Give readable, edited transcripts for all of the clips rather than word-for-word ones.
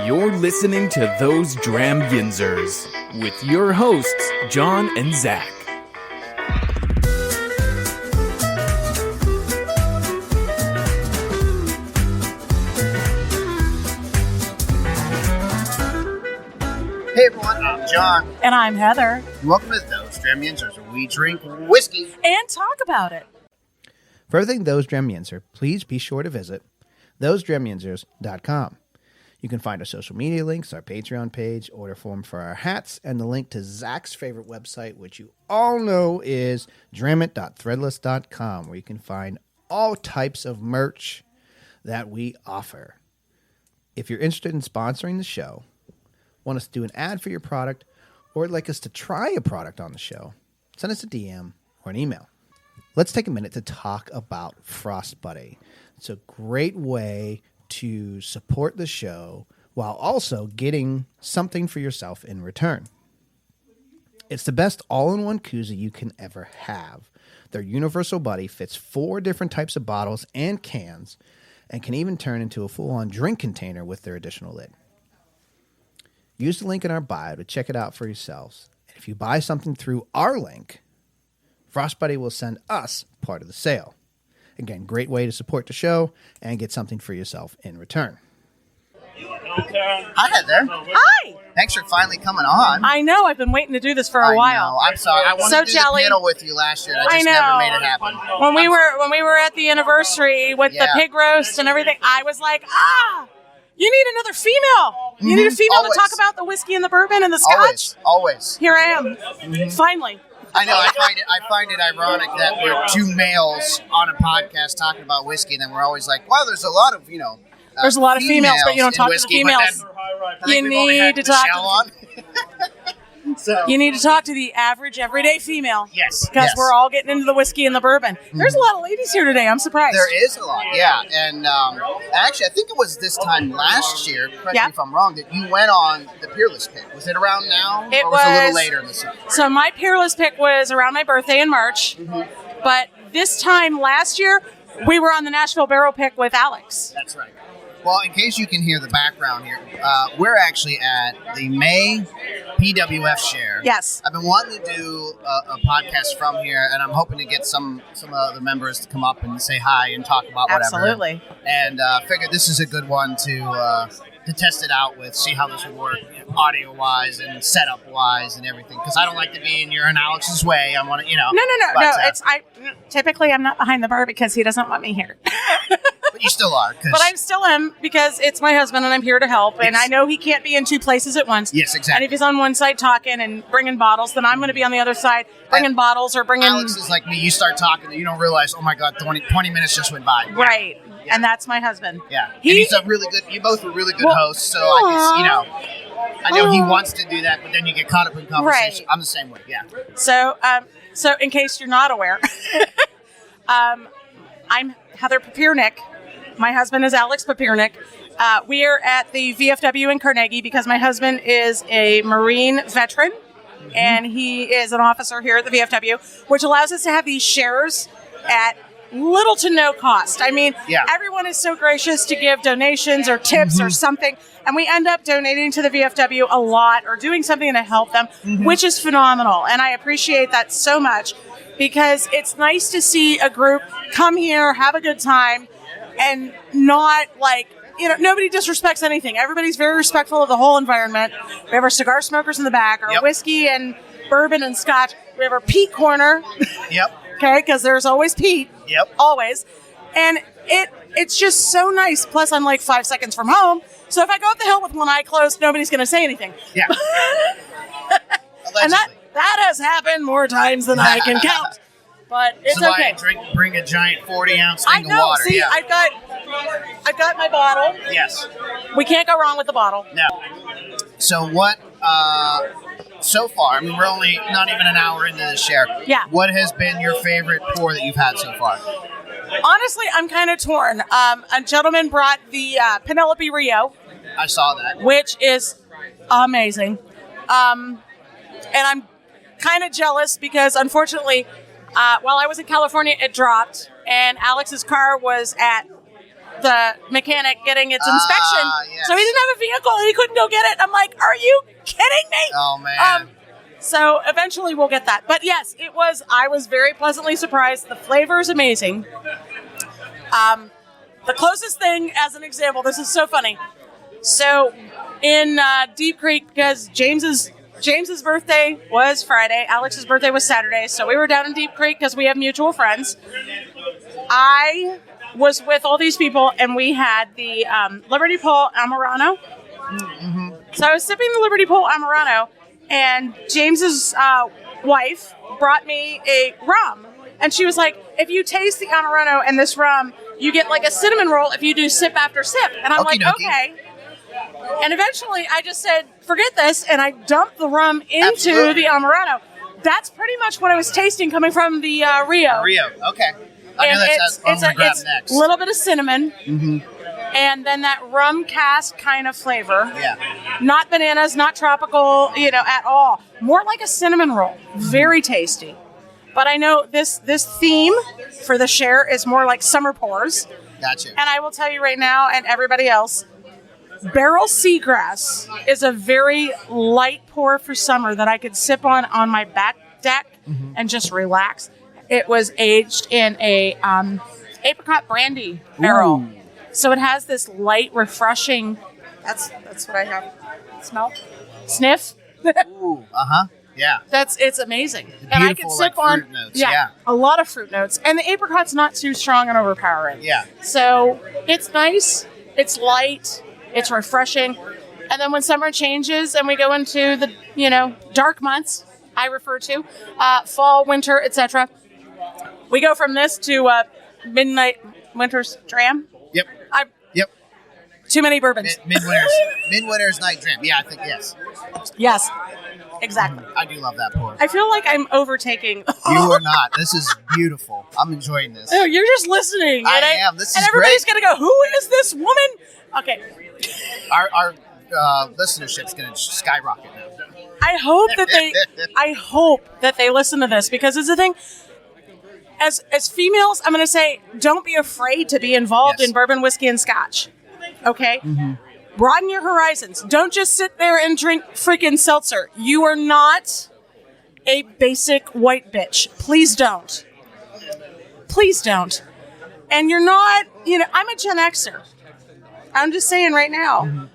You're listening to Those Dram Yinzers with your hosts, John and Zack. Hey everyone, I'm John. And I'm Heather. Welcome to Those Dram Yinzers, where we drink whiskey And talk about it. For everything Those Dram Yinzer, please be sure to visit thosedramyinzers.com. You can find our social media links, our Patreon page, order form for our hats, and the link to Zack's favorite website, which you all know is dramit.threadless.com, where you can find all types of merch that we offer. If you're interested in sponsoring the show, want us to do an ad for your product, or would like us to try a product on the show, send us a DM or an email. Let's take a minute to talk about Frost Buddy. It's a great way to support the show while also getting something for yourself in return. It's the best all-in-one koozie you can ever have. Their Universal Buddy fits 4 different types of bottles and cans and can even turn into a full-on drink container with their additional lid. Use the link in our bio to check it out for yourselves. And if you buy something through our link, Frost Buddy will send us part of the sale. Again, great way to support the show and get something for yourself in return. Hi, Heather. Hi! Thanks for finally coming on. I know, I've been waiting to do this for a while. know. I'm sorry. I wanted So to do jelly. the panel with you last year. I I just know. never made it happen. When we were at the anniversary with the pig roast and everything, I was like, you need another female. You need a female Always. to talk about the whiskey and the bourbon and the scotch. Always. Here I am. Finally. I know. I find it ironic that we're 2 males on a podcast talking about whiskey, and then we're always like, "Well, there's a lot of There's a lot of females, but you don't in talk to the whiskey," but females. then I think You we've only need had to talk Michelle on. So You need to talk to the average everyday female. Yes, Because yes. we're all getting into the whiskey and the bourbon. There's a lot of ladies here today. I'm surprised. there is a lot, yeah. And actually, I think it was this time last year, correct me if I'm wrong, that you went on the Peerless pick. Was it around now? It or was it a little was- later in the summer? So my Peerless pick was around my birthday in March. But this time last year, we were on the Nashville Barrel Pick with Alex. That's right. Well, in case you can hear the background here, we're actually at the May PWF share. Yes. I've been wanting to do a podcast from here, and I'm hoping to get some of the members to come up and say hi and talk about whatever. Absolutely. And figured this is a good one to test it out with, see how this would work audio-wise and setup-wise and everything. Because I don't like to be in your and Alex's way. I want to, No. but, Typically, I'm not behind the bar because he doesn't want me here. But you still are. But I still am because it's my husband and I'm here to help. And Yes. I know he can't be in 2 places at once. Yes, exactly. And if he's on one side talking and bringing bottles, then I'm going to be on the other side bringing bottles or bringing... Alex is like me. You start talking, and you don't realize, oh my God, 20 minutes just went by. Right. Yeah. And that's my husband. Yeah. And He- he's a really good, you both were really good Well, hosts, so I know he wants to do that, but then you get caught up in conversation. Right. I'm the same way, yeah. So in case you're not aware, I'm Heather Papiernick. My husband is Alex Papiernick. We are at the VFW in Carnegie because my husband is a Marine veteran and he is an officer here at the VFW, which allows us to have these shares at little to no cost. I mean, Yeah. everyone is so gracious to give donations or tips or something, and we end up donating to the VFW a lot or doing something to help them, which is phenomenal. And I appreciate that so much because it's nice to see a group come here, have a good time, and not nobody disrespects anything. Everybody's very respectful of the whole environment. We have our cigar smokers in the back, our Yep. whiskey and bourbon and scotch. We have our peat corner. Yep. Okay, because there's always Pete. Yep. Always. And it's just so nice. Plus, I'm like 5 seconds from home. So if I go up the hill with one eye closed, nobody's going to say anything. Yeah. And that has happened more times than I can count. But it's That's okay. why I bring a giant 40-ounce I thing know. of water. See, yeah. I've got my bottle. Yes. We can't go wrong with the bottle. No. So what, so far, I mean, we're only not even an hour into this share. Yeah. What has been your favorite pour that you've had so far? Honestly, I'm kind of torn. A gentleman brought the Penelope Rio, I saw that. which is amazing. And I'm kind of jealous because, unfortunately, while I was in California, it dropped, and Alex's car was at the mechanic getting its inspection. Yes. So he didn't have a vehicle and he couldn't go get it. I'm like, are you kidding me? Oh, man. So eventually we'll get that. But yes, I was very pleasantly surprised. The flavor is amazing. The closest thing, as an example, this is so funny. So in Deep Creek, because James's birthday was Friday, Alex's birthday was Saturday, so we were down in Deep Creek because we have mutual friends. I was with all these people, and we had the Liberty Pole Amarano. Mm-hmm. So I was sipping the Liberty Pole Amarano, and James's wife brought me a rum. And she was like, if you taste the Amarano and this rum, you get like a cinnamon roll if you do sip after sip. And I'm like, okay. And eventually I just said, forget this, and I dumped the rum into the Amarano. That's pretty much what I was tasting coming from the Rio. Rio, okay. I know that's what I'm going to grab next. A little bit of cinnamon. Mm-hmm. And then that rum cask kind of flavor. Yeah. Not bananas, not tropical, at all. More like a cinnamon roll. Very tasty. But I know this theme for the share is more like summer pours. Gotcha. And I will tell you right now, and everybody else, Barrel Seagrass is a very light pour for summer that I could sip on my back deck and just relax. It was aged in a apricot brandy barrel. Ooh. So it has this light, refreshing, that's what I have. Smell? Sniff? Ooh, uh-huh. Yeah. It's amazing. And I can sip fruit notes. Yeah, a lot of fruit notes. And the apricot's not too strong and overpowering. Yeah. So it's nice, it's light, it's refreshing. And then when summer changes and we go into the, dark months, I refer to, fall, winter, etc., we go from this to midnight winter's dram. Yep. Too many bourbons. Midwinter's night dram. Yeah, I think yes. Yes, exactly. I do love that pour. I feel like I'm overtaking. You are not. This is beautiful. I'm enjoying this. Oh, you're just listening. I am. This is and everybody's great. going to go, who is this woman? Okay. Our listenership's going to skyrocket now. I hope that they listen to this, because it's the thing. As females, I'm going to say, don't be afraid to be involved in bourbon, whiskey, and scotch. Okay? Mm-hmm. Broaden your horizons. Don't just sit there and drink freaking seltzer. You are not a basic white bitch. Please don't. Please don't. And you're not, I'm a Gen Xer. I'm just saying right now,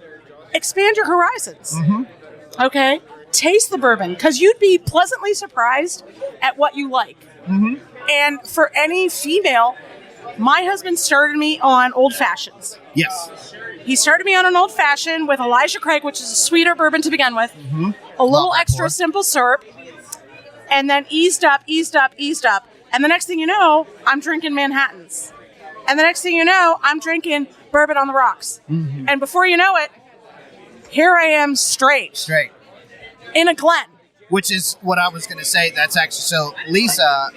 expand your horizons. Mm-hmm. Okay? Taste the bourbon, because you'd be pleasantly surprised at what you like. Mm-hmm. And for any female, my husband started me on old fashions. Yes. He started me on an old fashioned with Elijah Craig, which is a sweeter bourbon to begin with, a little extra simple syrup, and then eased up. And the next thing you know, I'm drinking Manhattans. And the next thing you know, I'm drinking bourbon on the rocks. Mm-hmm. And before you know it, here I am straight. In a Glen. Which is what I was going to say. That's actually, so Lisa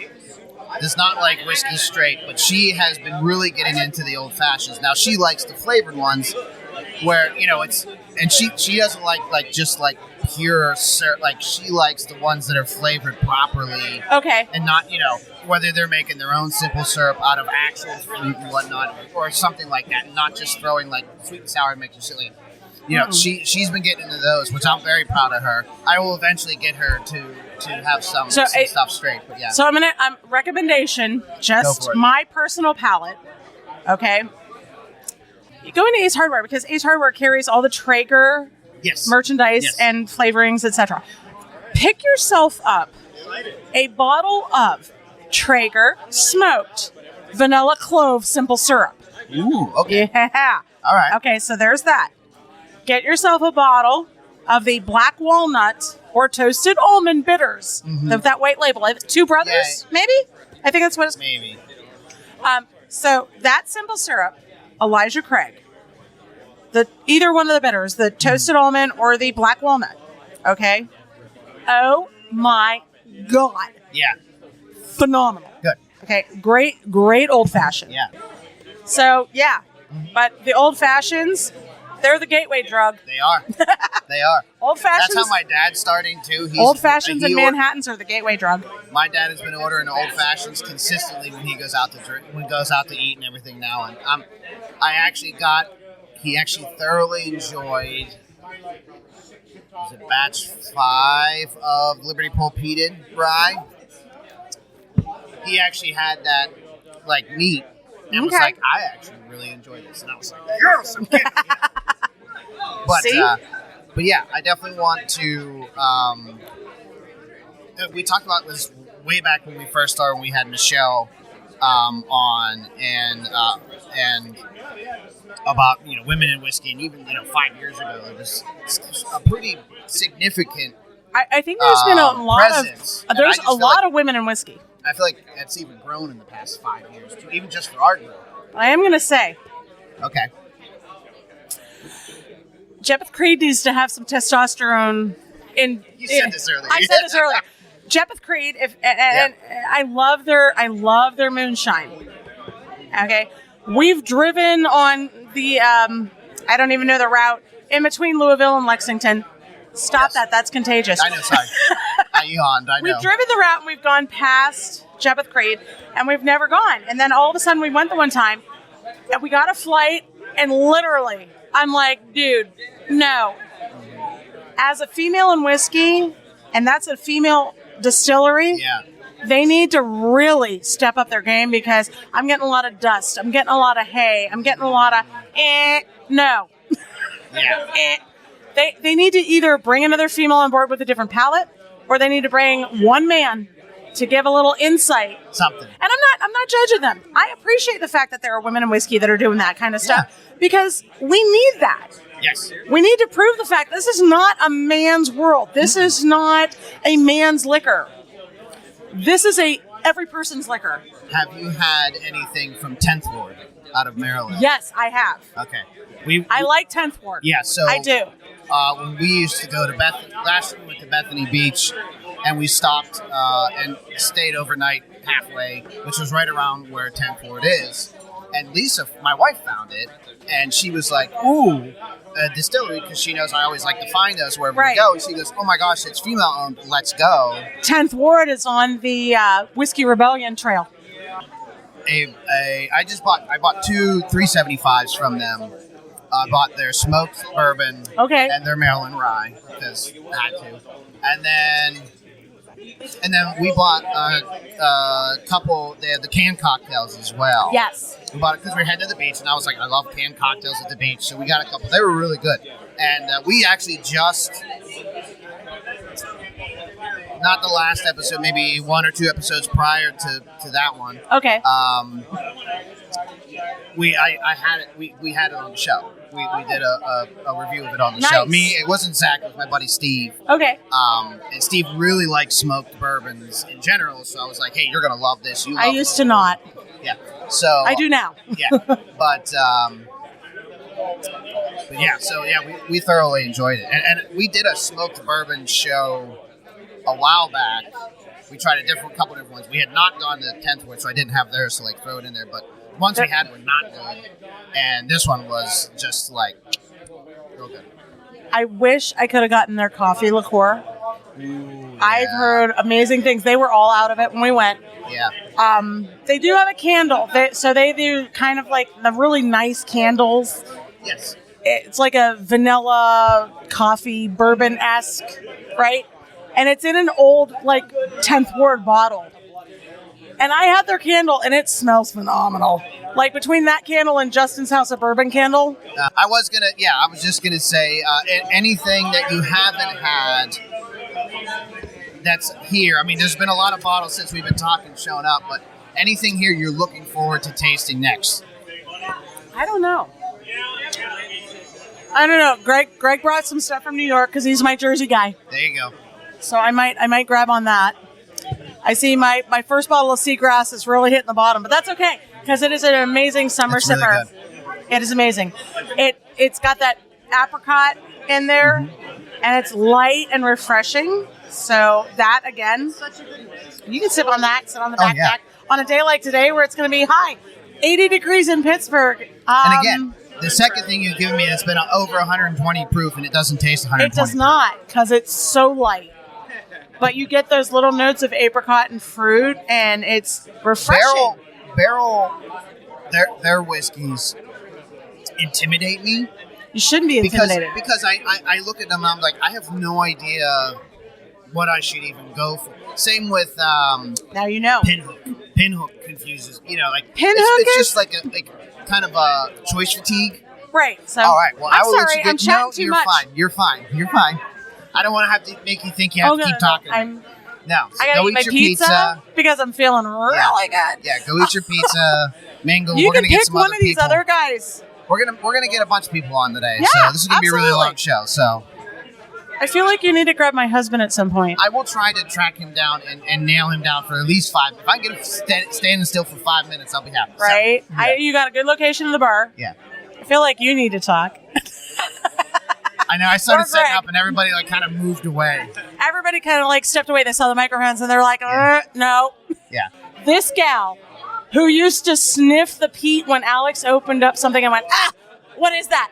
does not like whiskey straight, but she has been really getting into the old fashions. Now she likes the flavored ones where, it's, and she doesn't like just like pure syrup. Like she likes the ones that are flavored properly. Okay. And not, whether they're making their own simple syrup out of actual fruit and whatnot, or something like that, not just throwing like sweet and sour makes you silly. She's been getting into those, which I'm very proud of her. I will eventually get her to have some stuff straight, but yeah. So I'm recommendation, just my personal palate. Okay, you go into Ace Hardware, because Ace Hardware carries all the Traeger merchandise and flavorings, etc. Pick yourself up a bottle of Traeger smoked vanilla clove simple syrup. Ooh, okay. Yeah. All right. Okay, so there's that. Get yourself a bottle of the black walnut or toasted almond bitters. Of that white label. Two Brothers, maybe? I think that's what it's... Maybe. So that simple syrup, Elijah Craig, either one of the bitters, the toasted almond or the black walnut, okay? Oh my God. Yeah. Phenomenal. Good. Okay, great old fashioned. Yeah. So, yeah. But the old fashions... They're the gateway drug. They are. Old fashions. That's how my dad's starting too. Old fashions and Manhattans are the gateway drug. My dad has been ordering old fashions consistently when he goes out to drink, when he goes out to eat and everything now. And he actually thoroughly enjoyed, was it batch 5 of Liberty Pulpeated rye? He actually had that, like, neat, and was like, I actually really enjoy this. And I was like, yes, I'm kidding. But yeah, I definitely want to, we talked about this way back when we first started, when we had Michelle on, and about, women in whiskey, and even 5 years ago it was a pretty significant I think there's been a lot presence. There's a lot of women in whiskey. I feel like it's even grown in the past 5 years too, even just for our group. I am going to say, okay, Jepeth Creed needs to have some testosterone. You said this earlier. I said this earlier. Jepeth Creed, and I love their moonshine. Okay, we've driven on the I don't even know the route in between Louisville and Lexington. Stop that! That's contagious. I know. Sorry, Aaaaaand. I know. We've driven the route and we've gone past Jepeth Creed, and we've never gone. And then all of a sudden, we went the one time, and we got a flight, and literally, I'm like, dude, no. As a female in whiskey, and that's a female distillery, they need to really step up their game, because I'm getting a lot of dust. I'm getting a lot of hay. I'm getting a lot of no. Yeah. They need to either bring another female on board with a different palate, or they need to bring one man to give a little insight. Something. And I'm not judging them. I appreciate the fact that there are women in whiskey that are doing that kind of stuff, because we need that. Yes. We need to prove the fact this is not a man's world. This is not a man's liquor. This is every person's liquor. Have you had anything from 10th Ward out of Maryland? Yes, I have. Okay. I like 10th Ward. Yeah, so I do. When we used to go to last year we went to Bethany Beach, and we stopped and stayed overnight halfway, which was right around where 10th Ward is. And Lisa, my wife, found it, and she was like, ooh, a distillery, because she knows I always like to find those wherever we go. And she goes, oh my gosh, it's female owned, let's go. 10th Ward is on the Whiskey Rebellion Trail. I bought 2 375s from them. I bought their smoked bourbon and their Maryland rye, because I had to. And then we bought a couple. They had the canned cocktails as well. Yes. We bought it because we were heading to the beach, and I was like, I love canned cocktails at the beach, so we got a couple. They were really good. And we actually just, not the last episode, maybe 1 or 2 episodes prior to that one. Okay. We had it on the show. We did a review of it on the show. It wasn't Zack, it was my buddy Steve. Okay. And Steve really likes smoked bourbons in general, so I was like, hey, you're gonna love this. I used to not. Yeah. So I do now. Yeah. But we thoroughly enjoyed it. And we did a smoked bourbon show a while back. We tried a couple different ones. We had not gone to 10th Ward, so I didn't have theirs to throw it in there, but ones we had were not good, and this one was just real good. I wish I could have gotten their coffee liqueur. Ooh, I've heard amazing things. They were all out of it when we went. Yeah. They do have a candle, so they do kind of like the really nice candles. Yes. It's like a vanilla coffee bourbon-esque, right? And it's in an old 10th Ward bottle. And I had their candle, and it smells phenomenal. Between that candle and Justin's House of Bourbon candle. I was just going to say, anything that you haven't had that's here. I mean, there's been a lot of bottles since we've been talking showing up, but anything here you're looking forward to tasting next? I don't know. Greg brought some stuff from New York because he's my Jersey guy. There you go. So I might grab on that. I see my first bottle of Seagrass is really hitting the bottom, but that's okay because it is an amazing summer sipper. Really it is amazing. It's got that apricot in there, and it's light and refreshing. So that again, you can sip on that, sit on the back deck on a day like today where it's going to be high, 80 degrees in Pittsburgh. And again, the second thing you've given me that's been over 120 proof, and it doesn't taste 120. It does not because it's so light. But you get those little notes of apricot and fruit, and it's refreshing. Barrel, their whiskeys intimidate me. You shouldn't be intimidated. Because I look at them and I'm like, I have no idea what I should even go for. Same with now you know. Pinhook. Pinhook confuses. Like Pinhook it's is just like kind of a choice fatigue. Right. So all right. Well, I'm I will sorry. let you get. I'm chatting too you're much. fine. You're fine. You're fine. I don't want to have to make you think you have to keep talking. No. So I gotta go eat my your pizza because I'm feeling really good. Yeah. Go eat your pizza. Mingle. You We're can gonna get pick some one other of these people. other guys. We're gonna get a bunch of people on today. Yeah, so this is gonna be a really long show. So I feel like you need to grab my husband at some point. I will try to track him down and nail him down for at least 5. If I can get him standing still for 5 minutes, I'll be happy. Right? So, yeah. You got a good location in the bar. Yeah. I feel like you need to talk. I know. I started Or setting Greg. up, and everybody kind of moved away. Everybody kind of stepped away. They saw the microphones, and they're like, no. Yeah. This gal who used to sniff the peat when Alex opened up something and went, what is that?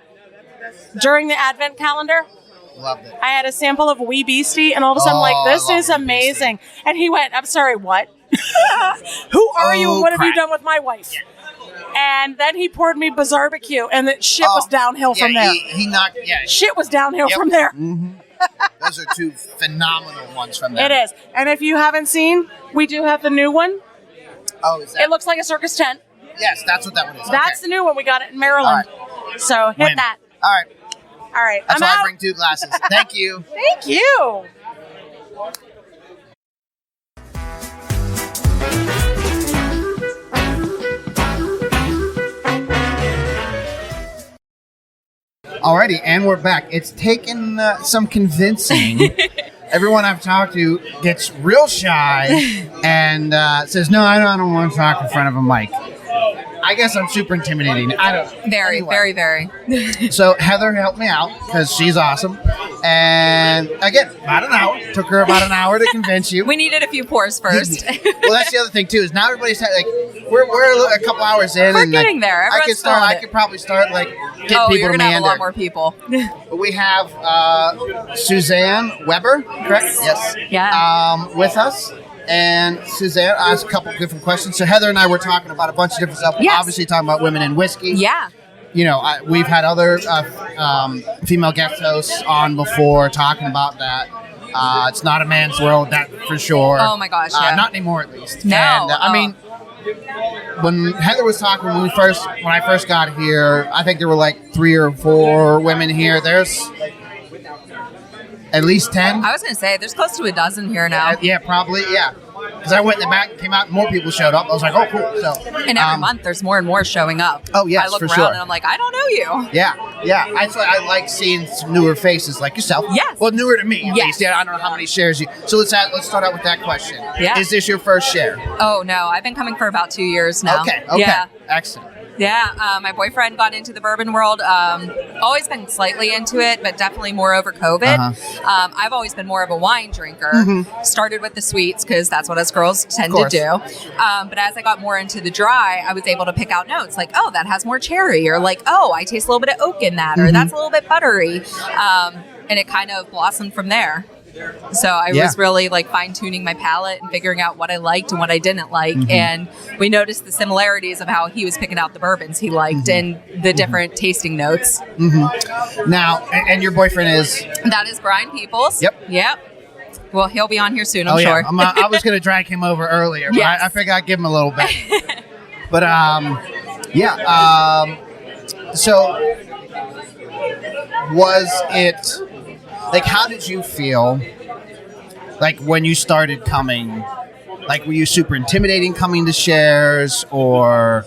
During the advent calendar. Loved it. I had a sample of Wee Beastie, and all of a sudden, this is amazing. And he went, I'm sorry, what? Who are you, and what have you done with my wife? Yeah. And then he poured me Barbecue, and the shit was downhill from there. He knocked. Yeah. Shit was downhill from there. Mm-hmm. Those are 2 phenomenal ones from there. It is. And if you haven't seen, we do have the new one. Oh, is that? It looks like a circus tent. Yes, that's what that one is. That's the new one. We got it in Maryland. Right. So hit that. All right. All right. That's I'm why out. I bring 2 glasses. Thank you. Thank you. Alrighty, and we're back. It's taken some convincing. Everyone I've talked to gets real shy and says, "No, I don't want to talk in front of a mic." I guess I'm super intimidating. I don't. Very, anyway. very. So Heather helped me out because she's awesome. And again, about an hour. Took her about an hour to convince you. We needed a few pours first. Well, that's the other thing too. Is now everybody's we're a couple hours in. We're and getting there. I Everyone's could feeling it. could probably start getting Oh, people you're to gonna have a meander. lot more people. We have Suzanne Weber, correct? Yes. Yeah. With us. And Suzanne asked a couple different questions. So Heather and I were talking about a bunch of different stuff. Yes. Obviously talking about women in whiskey. Yeah. We've had other female guest hosts on before talking about that. It's not a man's world, that for sure. Oh my gosh, yeah. Not anymore, at least. No. And, I mean, when Heather was talking when I first got here, I think there were 3 or 4 women here. There's at least 10. I was going to say, there's close to a dozen here now. Yeah, probably, yeah. Because I went in the back, came out, and more people showed up. I was like, oh, cool. So, And every month, there's more and more showing up. Oh, yes, I look for around sure. and I'm like, I don't know you. Yeah. I like seeing some newer faces like yourself. Yes. Well, newer to me, at Yes. least. Yeah, I don't know how many shares you. So let's start out with that question. Yeah. Is this your first share? Oh, no. I've been coming for about 2 years now. Okay. Yeah. Excellent. Yeah, my boyfriend got into the bourbon world. Always been slightly into it, but definitely more over COVID. Uh-huh. I've always been more of a wine drinker. Mm-hmm. Started with the sweets because that's what us girls tend to do. But as I got more into the dry, I was able to pick out notes like, oh, that has more cherry, or oh, I taste a little bit of oak in that, or that's a little bit buttery. And it kind of blossomed from there. So I was really fine-tuning my palate and figuring out what I liked and what I didn't like. Mm-hmm. And we noticed the similarities of how he was picking out the bourbons he liked and the different tasting notes. Mm-hmm. Now, and your boyfriend is? That is Brian Peoples. Yep. Well, he'll be on here soon, I'm Yeah. sure. I was going to drag him over earlier, but Yes. I figured I'd give him a little bit. But, so was it... how did you feel, when you started coming? Were you super intimidating coming to shares, or...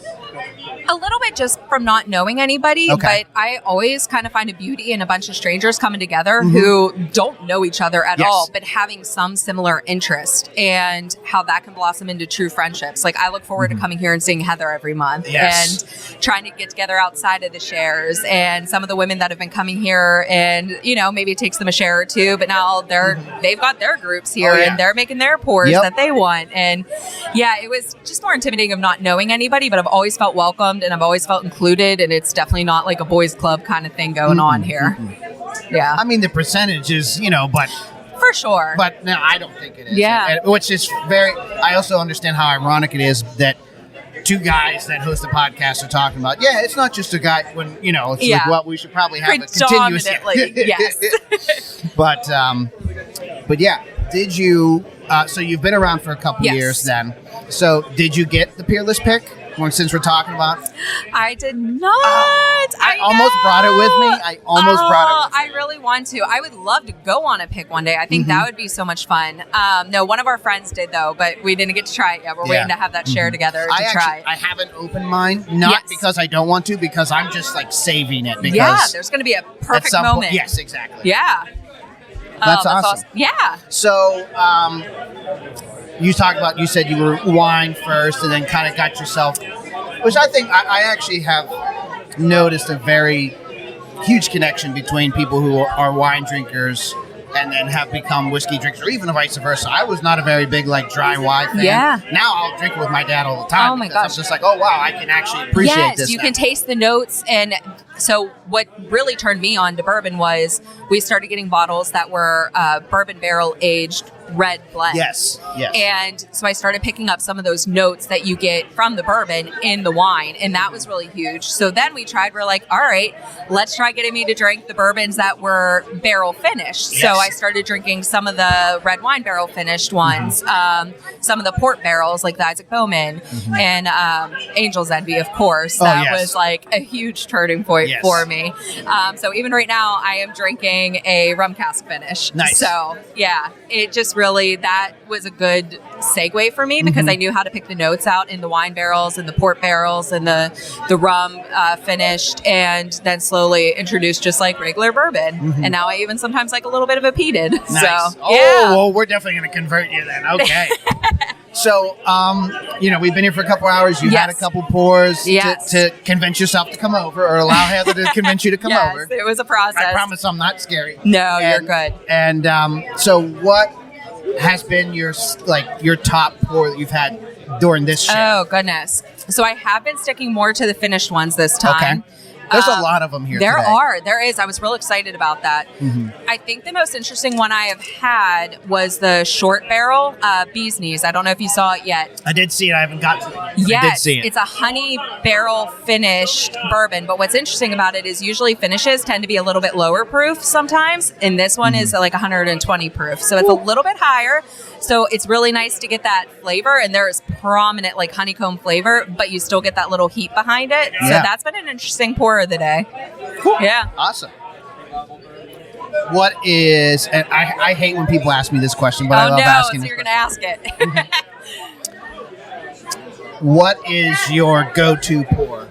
A little bit just from not knowing anybody, Okay. but I always kind of find a beauty in a bunch of strangers coming together who don't know each other at all, but having some similar interest, and how that can blossom into true friendships. I look forward to coming here and seeing Heather every month and trying to get together outside of the shares, and some of the women that have been coming here, and maybe it takes them a share or two, but now they've got their groups here and they're making their pours that they want. And it was just more intimidating of not knowing anybody, but I've always felt welcomed and I've always felt included, and it's definitely not a boys club kind of thing going on here. Yeah. I mean, the percentage is, but... For sure. But no, I don't think it is. Yeah. Which is I also understand how ironic it is that two guys that host a podcast are talking about. Yeah, it's not just a guy when, it's like, well, we should probably have a continuous. Yes. But yeah, did you, so you've been around for a couple years then. So did you get the Peerless pick? Since we're talking about, I did not. I almost brought it with me. I really want to. I would love to go on a pick one day. I think that would be so much fun. No, one of our friends did though, but we didn't get to try it yet. We're waiting to have that share together to try. I haven't opened mine, not because I don't want to, because I'm just like saving it. Because there's going to be a perfect moment. Yes, exactly. Yeah, that's awesome. Yeah. So, you said you were wine first and then kind of got yourself, which I think I actually have noticed a very huge connection between people who are wine drinkers and then have become whiskey drinkers, or even vice versa. I was not a very big dry wine fan. Yeah. Now I'll drink with my dad all the time. Oh my gosh. It's just like, oh wow, I can actually appreciate this. Yes, you can taste the notes. And so what really turned me on to bourbon was we started getting bottles that were bourbon barrel aged red blend. Yes. And so I started picking up some of those notes that you get from the bourbon in the wine, and that was really huge. So then we're like, all right, let's try getting me to drink the bourbons that were barrel finished. Yes. So I started drinking some of the red wine barrel finished ones, some of the port barrels like the Isaac Bowman, and Angel's Envy, of course. That was like a huge turning point for me. So even right now, I am drinking a rum cask finish. Nice. So yeah, it just really, that was a good segue for me because I knew how to pick the notes out in the wine barrels and the port barrels and the rum finished, and then slowly introduced just like regular bourbon. And now I even sometimes like a little bit of a peated. Nice. So, well, we're definitely going to convert you then. Okay. So, we've been here for a couple hours. You had a couple pours to convince yourself to come over, or allow Heather to convince you to come over. It was a process. I promise I'm not scary. No, you're good. And so what has been your top pour that you've had during this show? Oh, goodness. So I have been sticking more to the finished ones this time. Okay. There's a lot of them here There today. There is. I was real excited about that. I think the most interesting one I have had was the short barrel Bee's Knees. I don't know if you saw it yet. I did see it. I haven't got to it. Yes, I did see it. It's a honey barrel finished bourbon. But what's interesting about it is usually finishes tend to be a little bit lower proof sometimes. And this one is like 120 proof. So it's a little bit higher. So it's really nice to get that flavor. And there is prominent honeycomb flavor, but you still get that little heat behind it. So that's been an interesting pour of the day. Cool. Yeah. Awesome. What is, and I hate when people ask me this question, but I love asking so you're going to ask it. What is your go-to pour?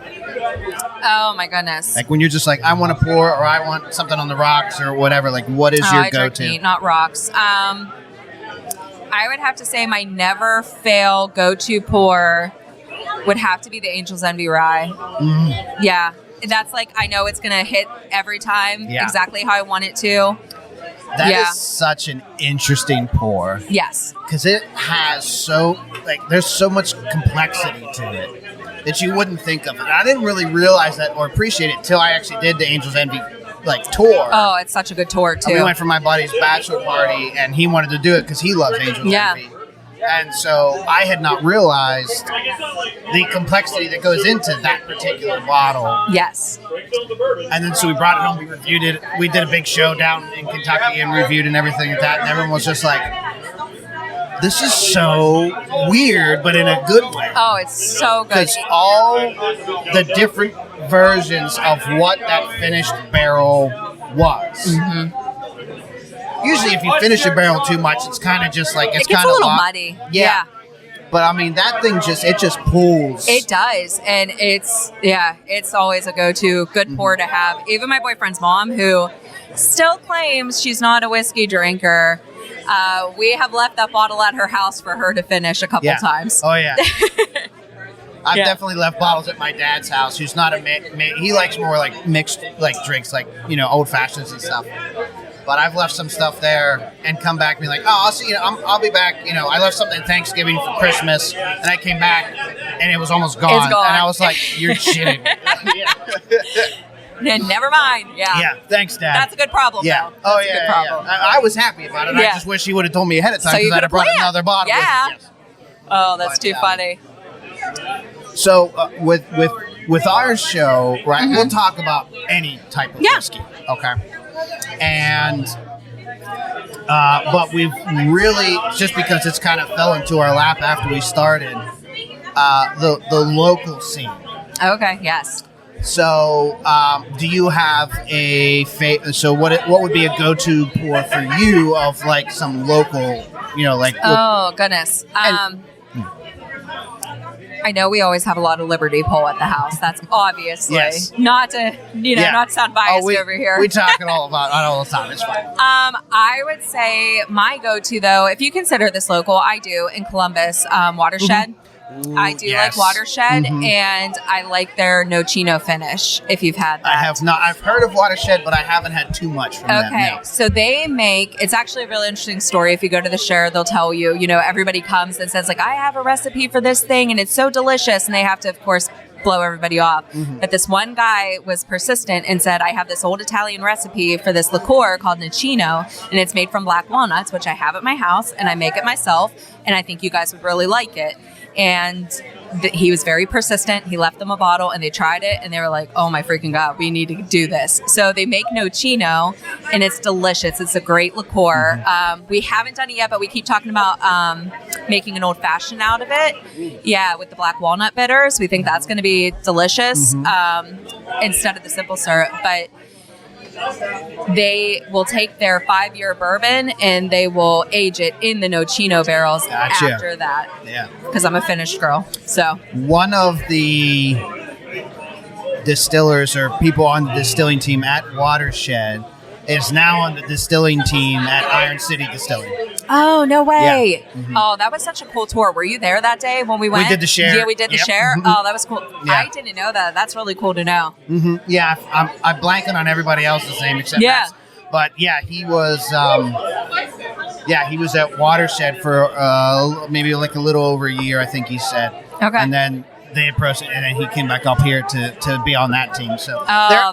Oh my goodness. Like when you're just like, I want to pour, or I want something on the rocks or whatever, what is your I go-to? drink neat, not rocks. I would have to say my never fail go-to pour would have to be the Angel's Envy Rye. Yeah. That's I know it's going to hit every time exactly how I want it to. That is such an interesting pour. Yes. Because it has there's so much complexity to it that you wouldn't think of. And I didn't really realize that or appreciate it till I actually did the Angel's Envy tour. Oh, it's such a good tour too. We went for my buddy's bachelor party, and he wanted to do it because he loves Angel's Envy. And so I had not realized the complexity that goes into that particular bottle. Yes. And then so we brought it home, we reviewed it. We did a big show down in Kentucky and reviewed and everything like that. And everyone was just like, this is so weird, but in a good way. Oh, it's so good. Because all the different versions of what that finished barrel was. Usually if you finish a barrel too much, it's kind of just it gets a little muddy. Yeah. But I mean, that thing it just pulls. It does. And it's always a go-to good pour to have. Even my boyfriend's mom, who still claims she's not a whiskey drinker, we have left that bottle at her house for her to finish a couple times. Oh, yeah. I've definitely left bottles at my dad's house. Who's not he likes more mixed drinks, old fashions and stuff. But I've left some stuff there and come back and be like, oh, I'll see. I'll be back. I left something Thanksgiving for Christmas, and I came back and it was almost gone. It's gone. And I was like, you're shitting. Never mind. Yeah. Yeah. Thanks, Dad. That's a good problem. Yeah. Though. Oh, That's a good problem. I was happy about it. I just wish he would have told me ahead of time because I'd have brought another bottle. Yeah. With me. Yes. Oh, that's too funny. So with our show, right? We'll talk about any type of whiskey, okay? And but we've really, just because it's kind of fell into our lap after we started, the local scene. Okay. Yes. So, do you have a so what would be a go-to pour for you of like some local, like? Oh goodness. I know we always have a lot of Liberty Pole at the house. That's obviously not to not sound biased over here. We talk all the time. It's fine. I would say my go-to though, if you consider this local, I do in Columbus, Watershed. I do like Watershed, and I like their Nocino finish, if you've had that. I have not. I've heard of Watershed, but I haven't had too much from them. Okay, so they make, it's actually a really interesting story. If you go to the share, they'll tell you, everybody comes and says, like, I have a recipe for this thing, and it's so delicious, and they have to, of course, blow everybody off. But this one guy was persistent and said, I have this old Italian recipe for this liqueur called Nocino, and it's made from black walnuts, which I have at my house, and I make it myself, and I think you guys would really like it. And he was very persistent. He left them a bottle and they tried it and they were like, oh my freaking God, we need to do this. So they make Nocino and it's delicious. It's a great liqueur. We haven't done it yet, but we keep talking about making an old fashioned out of it. Yeah, with the black walnut bitters. We think that's going to be delicious instead of the simple syrup. But they will take their 5-year bourbon and they will age it in the Nocino barrels after that. Yeah. Because I'm a finished girl. So one of the distillers or people on the distilling team at Watershed is now on the distilling team at Iron City Distilling. Oh, no way. Yeah. Oh, that was such a cool tour. Were you there that day when we went? We did the share. Yeah, we did the share. Oh, that was cool. Yeah. I didn't know that. That's really cool to know. Yeah, I'm blanking on everybody else's name except Max. But yeah, he was he was at Watershed for maybe like a little over a year, I think he said. Okay. And then they approached it, and then he came back up here to be on that team. So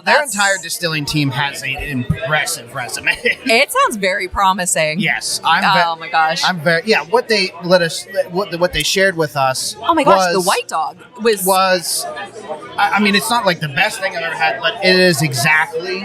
their entire distilling team has an impressive resume. It sounds very promising. Yes, oh my gosh, I'm very what they what they shared with us. Oh my gosh, the White Dog was. I mean, it's not like the best thing I've ever had, but it is exactly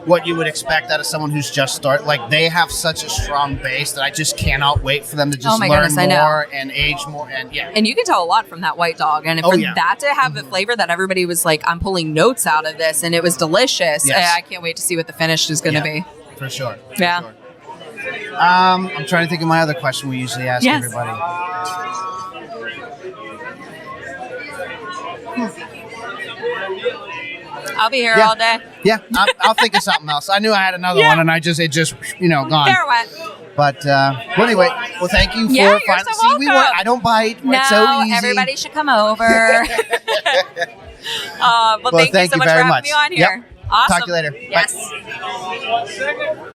what you would expect out of someone who's just started. Like, they have such a strong base that I just cannot wait for them to just learn more and age more. And and you can tell a lot from that White Dog. And for that to have the flavor that everybody was like, I'm pulling notes out of this, and it was delicious. Yes. I can't wait to see what the finish is going to be. For sure. Yeah. Sure. I'm trying to think of my other question we usually ask everybody. I'll be here all day. Yeah, I'll think of something else. I knew I had another one, and it just gone. There went. But anyway, well, thank you for you're so welcome. I don't bite. No, it's so easy. Everybody should come over. Well, thank you so much for having me on here. Yep. Awesome. Talk to you later. Yes. Bye.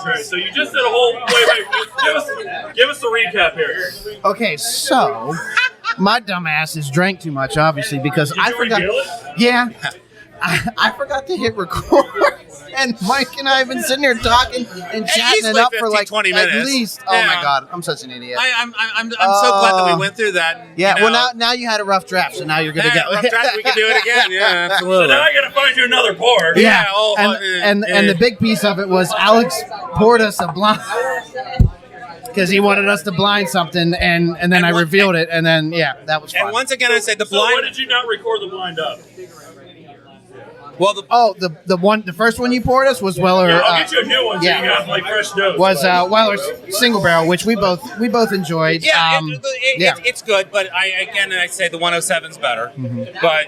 Right, so you just did a whole. Wait. Give us a recap here. Okay, so my dumbass has drank too much, obviously, because I forgot. Yeah, I forgot to hit record, and Mike and I have been sitting here talking and chatting it up for like 20 minutes. At least. Oh my God, I'm such an idiot. I'm so glad that we went through that. And, well now you had a rough draft, so now you're good to go. Rough draft, we can do it again. Yeah, absolutely. So now I got to find you another pour. Yeah. And the big piece of it was Alex poured us a blind. Because he wanted us to blind something, and then I revealed it, and then that was fun. And once again, I said the blind. So why did you not record the blind up? Well, the first one you poured us was Weller. I'll get you a new one. So you got like fresh notes. Was Weller's single barrel, which we both enjoyed. Yeah, it's good, but I say the 107's better. But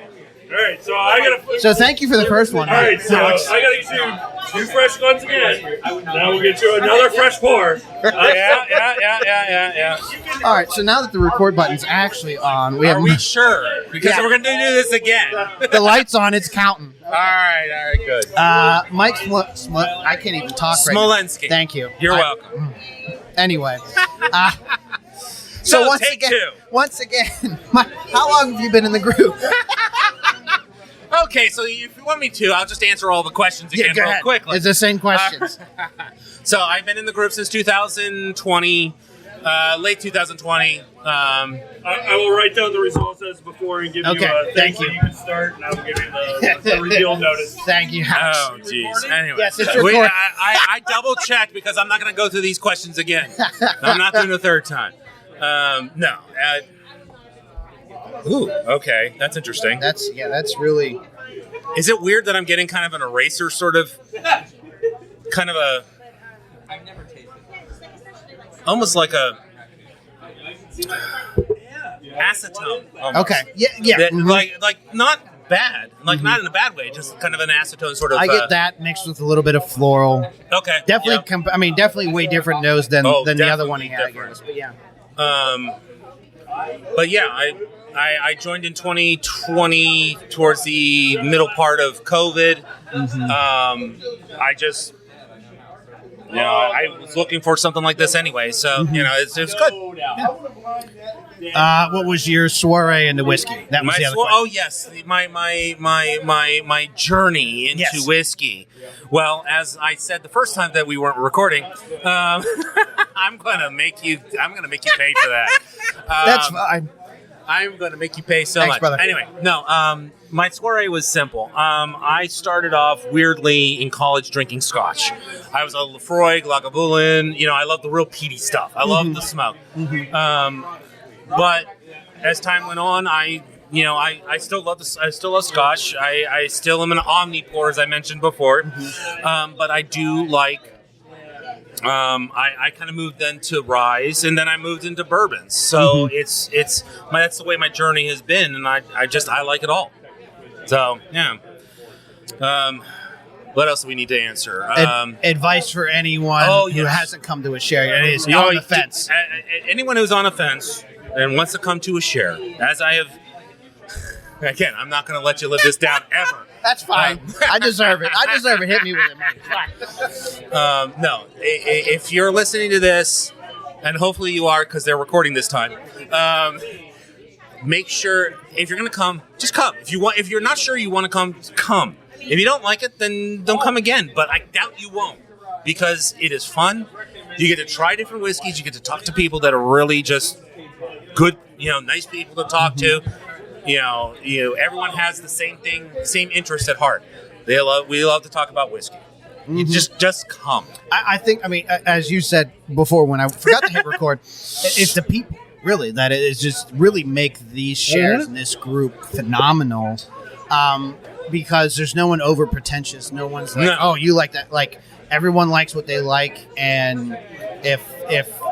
all right, so I gotta. So thank you for the first one. All right, so I gotta get you 2 fresh ones again. Now we'll get you another fresh pour. Yeah. All right, so now that the record button's actually on, are we sure? Because we're gonna do this again. The light's on. It's counting. All right, good. Mike I can't even talk right now. Smolensky. Thank you. You're welcome. Anyway. So once again, how long have you been in the group? Okay, so if you want me to, I'll just answer all the questions again go real ahead. quickly. It's the same questions. So I've been in the group since 2020, late 2020. I will write down the results as before and give you thank so you. you can start, and I will give you the reveal notice. Thank you, House. Oh, jeez. Anyway, Yes, it's recorded. I double checked because I'm not going to go through these questions again. I'm not doing it a third time. No. Ooh, okay. That's interesting. That's really. Is it weird that I'm getting kind of an eraser sort of, kind of a, almost like a acetone. Almost. Okay. Yeah. That, mhm. like not bad, like not in a bad way, just kind of an acetone sort of. I get that mixed with a little bit of floral. Okay. Definitely, yeah. Definitely way different nose than the other one he had. I different. guess. But yeah. But yeah, I joined in 2020 towards the middle part of COVID. I just, I was looking for something like this anyway, so it was good. What was your soiree into whiskey? That was the other question. Oh yes, my journey into whiskey. Well, as I said the first time that we weren't recording, I'm gonna make you pay for that. That's fine. I'm going to make you pay so Thanks, much. brother. Anyway, no, my soiree was simple. I started off weirdly in college drinking scotch. I was a Lefroy, Lagavulin. I love the real peaty stuff. I love the smoke. But as time went on, I still love scotch. I still am an omnipore, as I mentioned before. But I do like. I kind of moved then to rye, and then I moved into bourbons. So that's the way my journey has been, and I like it all. So yeah. What else do we need to answer? Advice for anyone who hasn't come to a share yet is on the fence. Anyone who's on a fence and wants to come to a share, as I have. Again, I'm not going to let you live this down ever. That's fine. I deserve it. Hit me with it, man. No, if you're listening to this, and hopefully you are because they're recording this time, make sure if you're going to come, just come. If you're not sure you want to come, come. If you don't like it, then don't come again. But I doubt you won't because it is fun. You get to try different whiskeys. You get to talk to people that are really just good, nice people to talk to. Everyone has the same thing, same interest at heart. We love to talk about whiskey. You just come. I think, as you said before, when I forgot to hit record, it's the people, really, that is just really make these shares in this group phenomenal. Because there's no one over pretentious. No one's like, oh, you like that. Like, everyone likes what they like, and if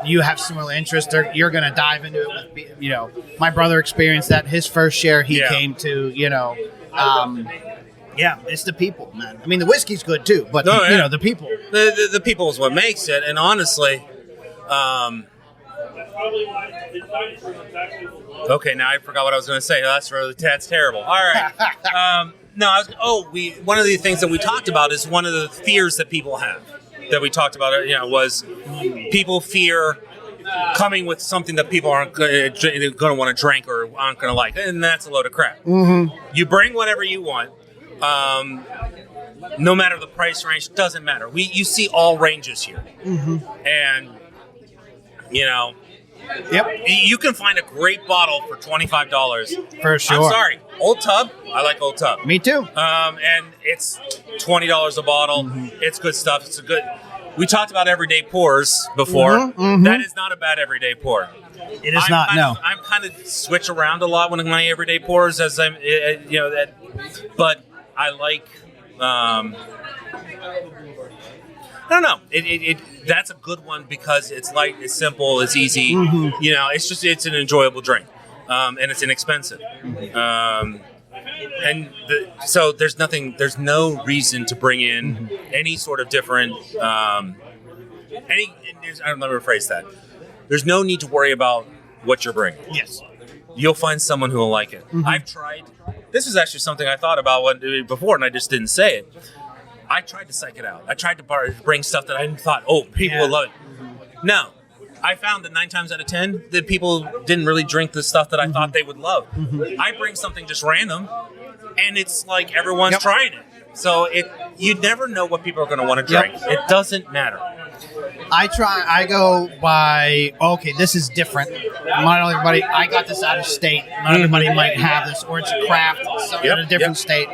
you have similar interests, you're going to dive into it with, my brother experienced that. His first share he came to, it's the people, man. The whiskey's good too, but the people. The people is what makes it, and honestly, okay, now I forgot what I was going to say. That's terrible. All right. One of the things that we talked about is one of the fears that people have. That we talked about, was people fear coming with something that people aren't going to want to drink or aren't going to like, and that's a load of crap. You bring whatever you want, no matter the price range, doesn't matter. You see all ranges here, and you can find a great bottle for $25 for sure. I'm sorry, Old Tub. I like Old Tub. Me too. And it's $20 a bottle. It's good stuff. We talked about everyday pours before. That is not a bad everyday pour. It is not. I'm kind of switch around a lot when my everyday pours as I'm, but I like. I don't know. That's a good one because it's light, it's simple, it's easy. It's an enjoyable drink, and it's inexpensive. So there's no reason to bring in any sort of different. Let me rephrase that. There's no need to worry about what you're bringing. Yes. You'll find someone who will like it. I've tried. This is actually something I thought about before, and I just didn't say it. I tried to psych it out. I tried to bring stuff that I thought, people would love it. No. I found that 9 times out of 10 that people didn't really drink the stuff that I thought they would love. I bring something just random, and it's like everyone's trying it. So you never know what people are going to want to drink. It doesn't matter. I go by, okay, this is different. Not everybody, I got this out of state. Not everybody might have this, or it's a craft in a different state.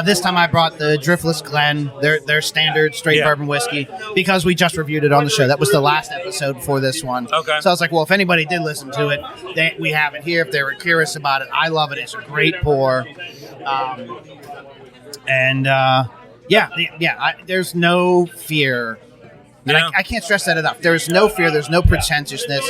This time I brought the Driftless Glen, their standard straight bourbon whiskey, because we just reviewed it on the show. That was the last episode before this one. Okay. So I was like, well, if anybody did listen to it, we have it here. If they were curious about it, I love it. It's a great pour. There's no fear. And I can't stress that enough. There's no fear. There's no pretentiousness.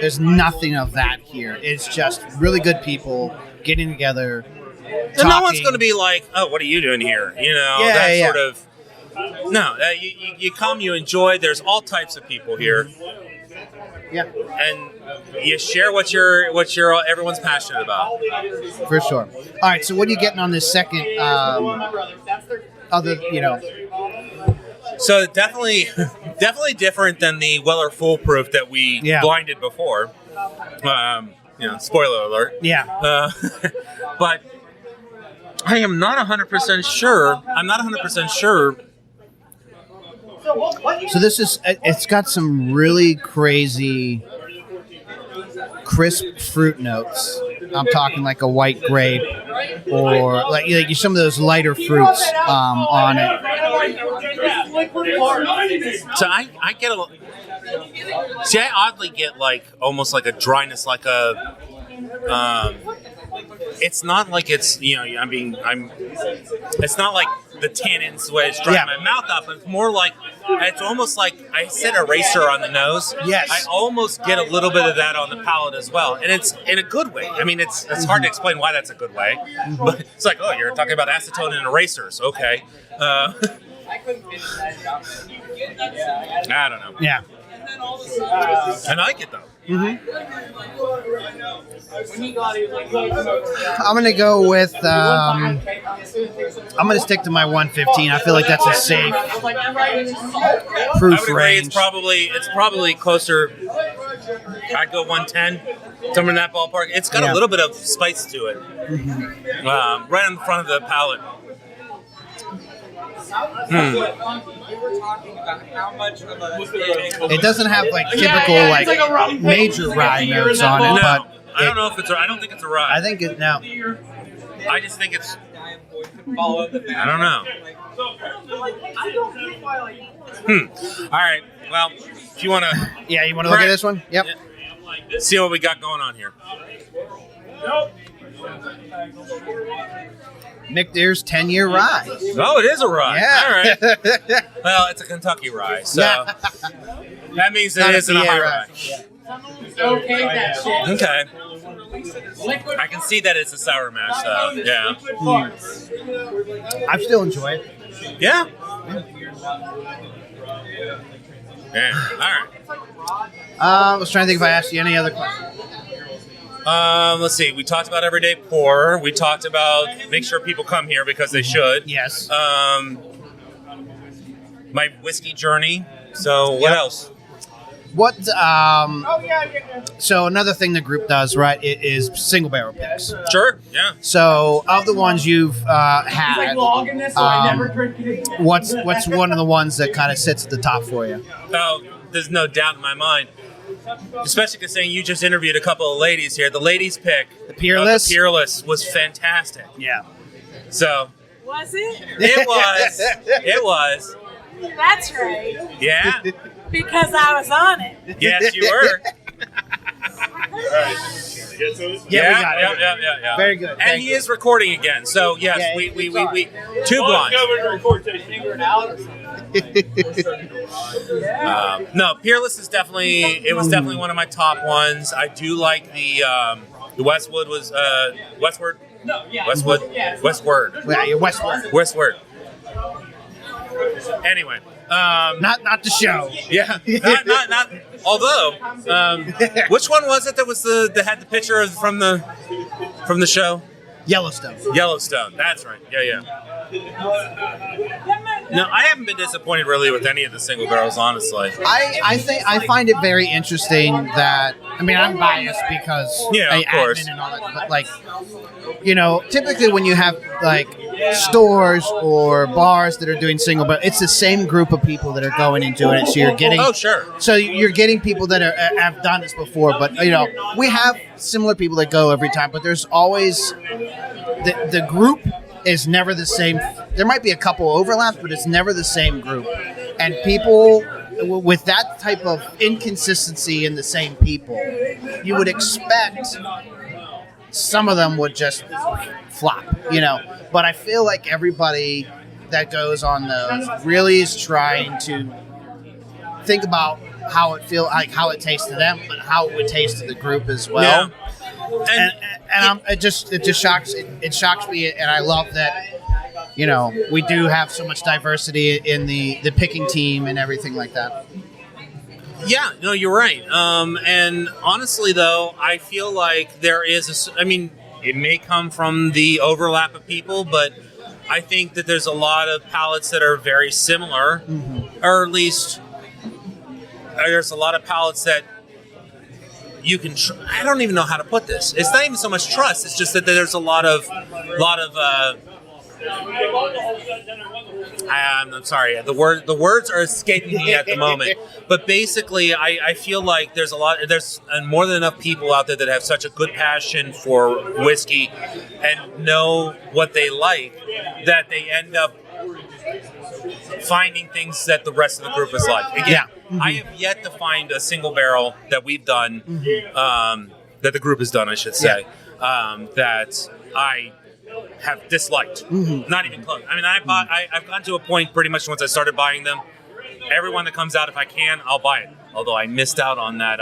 There's nothing of that here. It's just really good people getting together, and no one's going to be like, oh, what are you doing here? Sort of. No, you come, you enjoy. There's all types of people here. Yeah. And you share what everyone's passionate about. For sure. All right, so what are you getting on this second So definitely different than the Weller Foolproof that we blinded before. Spoiler alert. Yeah. But I am not 100% sure. I'm not 100% sure. So it's got some really crazy crisp fruit notes. I'm talking like a white grape or like some of those lighter fruits on it. So I get I oddly get like almost like a dryness, like a it's not like it's it's not like the tannins where it's drying my mouth up. It's more like it's almost like I said eraser on the nose. Yes, I almost get a little bit of that on the palate as well, and it's in a good way. I mean, it's hard to explain why that's a good way, but it's like, oh, you're talking about acetone and erasers, okay? I don't know. Yeah. I like it though. I'm gonna go with. I'm gonna stick to my 115. I feel like that's a safe proof range. It's probably closer. I'd go 110, somewhere in that ballpark. It's got a little bit of spice to it, right in the front of the palate. It doesn't have like typical major rye notes on it, but I don't know if it's. I don't think it's a rye. I think it now. I just think it's. I don't know. All right. Well, if you want to. Yeah, you want to look at this one? Yep. See what we got going on here. McDeer's 10-year rye. Oh, it is a rye. Yeah. All right. Well, it's a Kentucky rye, so that means it isn't a high rye. Okay. I can see that it's a sour mash, though. Yeah. I still enjoy it. Yeah. Yeah. All right. I was trying to think if I asked you any other questions. Let's see. We talked about everyday pour. We talked about make sure people come here because they should. Yes. My whiskey journey. So what else? What? So another thing the group does, right, is single barrel picks. Sure. Yeah. So of the ones you've had, what's one of the ones that kind of sits at the top for you? Oh, there's no doubt in my mind. Especially considering you just interviewed a couple of ladies here. The ladies' pick, the Peerless, was fantastic. Yeah. So. Was it? It was. It was. That's right. Yeah. Because I was on it. Yes, you were. Yeah. Very good. And he is recording again. So yes, we two blinds. No, Peerless is definitely definitely one of my top ones. I do like the Westwood was Westward. No, yeah. Westwood. Yeah. Westward. Yeah, Westward. Westward. Anyway, not the show. Yeah, not. Although, which one was it that was that had the picture from the show? Yellowstone. Yellowstone. That's right. Yeah. No, I haven't been disappointed really with any of the single barrels, honestly. I find it very interesting that, I mean, I'm biased because of course. admin and all that, but like, typically when you have like stores or bars that are doing single barrel, it's the same group of people that are going and doing it. So you're getting So you're getting people that have done this before, but we have similar people that go every time, but there's always the group is never the same. There might be a couple overlaps, but it's never the same group. And people with that type of inconsistency in the same people, you would expect some of them would just flop, But I feel like everybody that goes on those really is trying to think about how it tastes to them, but how it would taste to the group as well. Yeah. And it just shocks me, and I love that we do have so much diversity in the picking team and everything like that. Yeah, no, you're right. And honestly, though, I feel like there is it may come from the overlap of people, but I think that there's a lot of palates that are very similar, or at least there's a lot of palates that you can. I don't even know how to put this. It's not even so much trust. It's just that there's a lot of. I'm sorry. The words are escaping me at the moment. But basically, I feel like there's more than enough people out there that have such a good passion for whiskey and know what they like that they end up finding things that the rest of the group is like. Again, I have yet to find a single barrel that we've done, that the group has done, I should say, that I have disliked. Not even close. I mean, I've gotten to a point pretty much once I started buying them. Everyone that comes out, if I can, I'll buy it. Although I missed out on that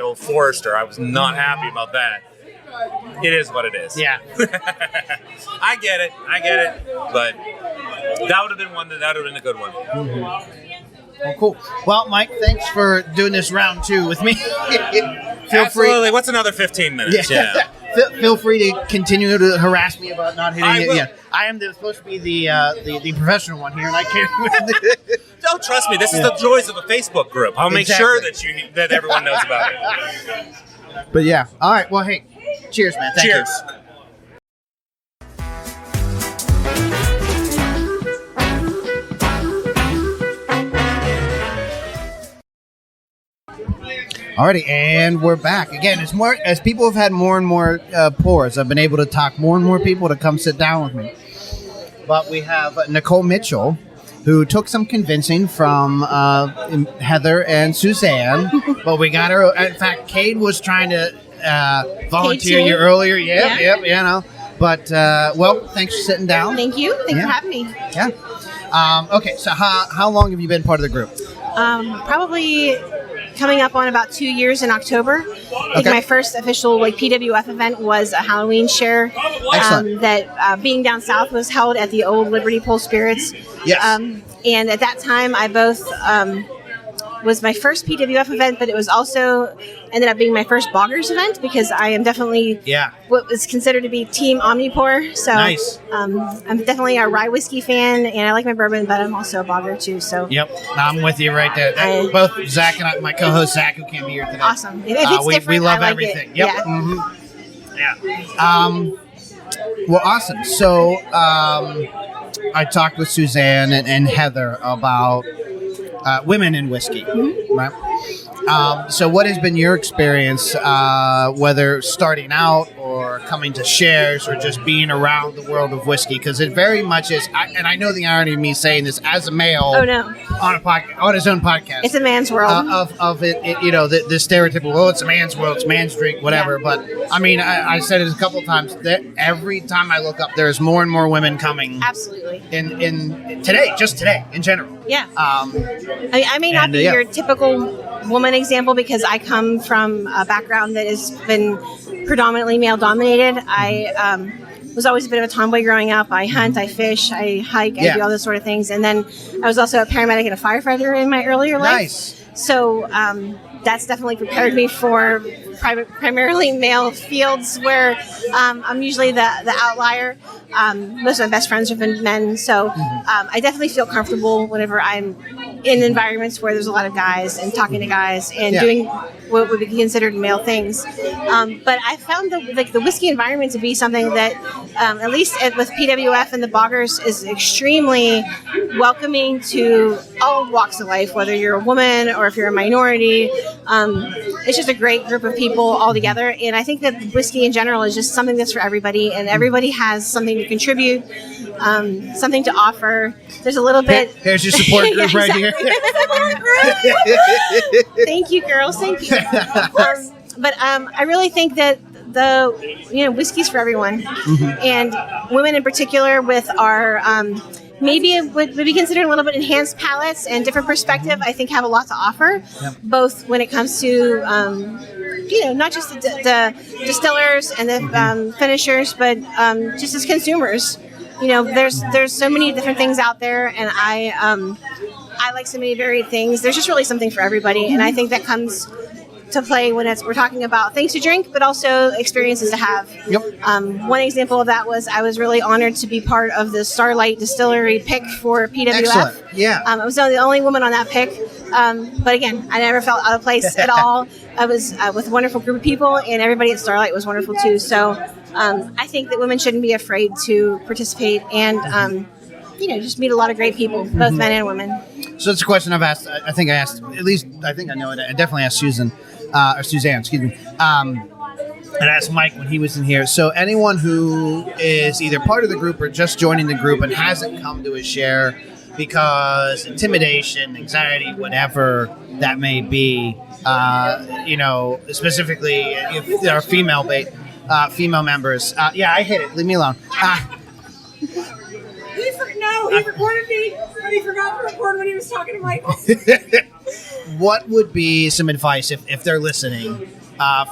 old Forester. I was not happy about that. It is what it is. Yeah. I get it. But that would have been one. That would have been a good one. Well, cool. Well, Mike, thanks for doing this round 2 with me. Feel Absolutely. free. What's another 15 minutes? Yeah. Feel free to continue to harass me about not hitting it. Yeah, I am supposed to be the professional one here, and I can't. Don't trust me. This is the joys of a Facebook group. I'll make sure that everyone knows about it. But yeah. All right. Well, hey, cheers, man. Thank Cheers. you. Alrighty, and we're back again. As people have had more and more pours, I've been able to talk more and more people to come sit down with me. But we have Nicole Mitchell, who took some convincing from Heather and Suzanne. But we got her. In fact, Cade was trying to volunteer you earlier. Yep. But well, thanks for sitting down. Thank you. Thanks for having me. Yeah. Okay. So how long have you been part of the group? Probably coming up on about 2 years in October. I think my first official PWF event was a Halloween share. That being down south was held at the old Liberty Pole Spirits. Yes. And at that time, I both was my first PWF event, but it was also ended up being my first Boggers event because I am definitely what was considered to be Team Omnipore. So nice. I'm definitely a rye whiskey fan, and I like my bourbon, but I'm also a Bogger too. So yep, I'm with you right there. Both Zack and my co-host Zack, who can't be here today. Awesome. If it's different, we love I like everything. It. Yep. Yeah. Yeah. Well, awesome. So I talked with Suzanne and Heather about women in whiskey, right? So what has been your experience, whether starting out or coming to shares or just being around the world of whiskey? Because it very much is, and I know the irony of me saying this as a male on a podcast, on his own podcast. It's a man's world. Of it, the stereotypical, it's a man's world, it's a man's drink, whatever. Yeah. But, I mean, I said it a couple of times, that every time I look up, there's more and more women coming. Absolutely. In today, just today, in general. Yeah. I may not be your typical woman example because I come from a background that has been predominantly male dominated. I was always a bit of a tomboy growing up. I hunt, I fish, I hike, I do all those sort of things. And then I was also a paramedic and a firefighter in my earlier life. Nice. So that's definitely prepared me for primarily male fields where I'm usually the outlier. Most of my best friends have been men, so I definitely feel comfortable whenever I'm in environments where there's a lot of guys and talking to guys and doing what would be considered male things. But I found the whiskey environment to be something that, at least with PWF and the Boggers, is extremely welcoming to all walks of life, whether you're a woman or if you're a minority. It's just a great group of people all together, and I think that whiskey in general is just something that's for everybody, and everybody has something to contribute, something to offer. There's a little bit. Here's your support group right here. Thank you, girls. Thank you. But I really think that whiskey's for everyone, and women in particular with our maybe it would be considered a little bit enhanced palates and different perspective, I think have a lot to offer, both when it comes to not just the distillers and the finishers, but just as consumers. There's so many different things out there, and I like so many varied things. There's just really something for everybody, and I think that comes to play when we're talking about things to drink, but also experiences to have. One example of that was I was really honored to be part of the Starlight Distillery pick for PWF. Excellent. Yeah. I was the only woman on that pick, but again, I never felt out of place at all. I was with a wonderful group of people, and everybody at Starlight was wonderful too. So I think that women shouldn't be afraid to participate and just meet a lot of great people, both men and women. So it's a question I've asked. I think I know it. I definitely asked Suzanne, excuse me. And I asked Mike when he was in here. So anyone who is either part of the group or just joining the group and hasn't come to a share because intimidation, anxiety, whatever that may be, specifically if there are female members. I hit it. Leave me alone. He recorded me, but he forgot to record when he was talking to Michael. What would be some advice if they're listening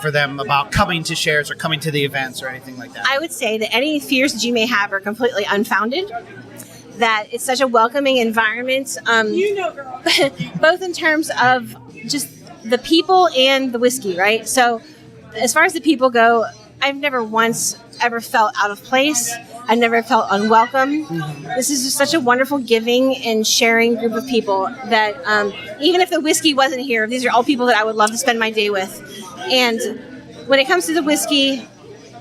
for them about coming to shares or coming to the events or anything like that? I would say that any fears that you may have are completely unfounded. That it's such a welcoming environment, girl. both in terms of just the people and the whiskey, right? So as far as the people go, I've never once ever felt out of place. I never felt unwelcome. This is just such a wonderful giving and sharing group of people that even if the whiskey wasn't here, these are all people that I would love to spend my day with. And when it comes to the whiskey,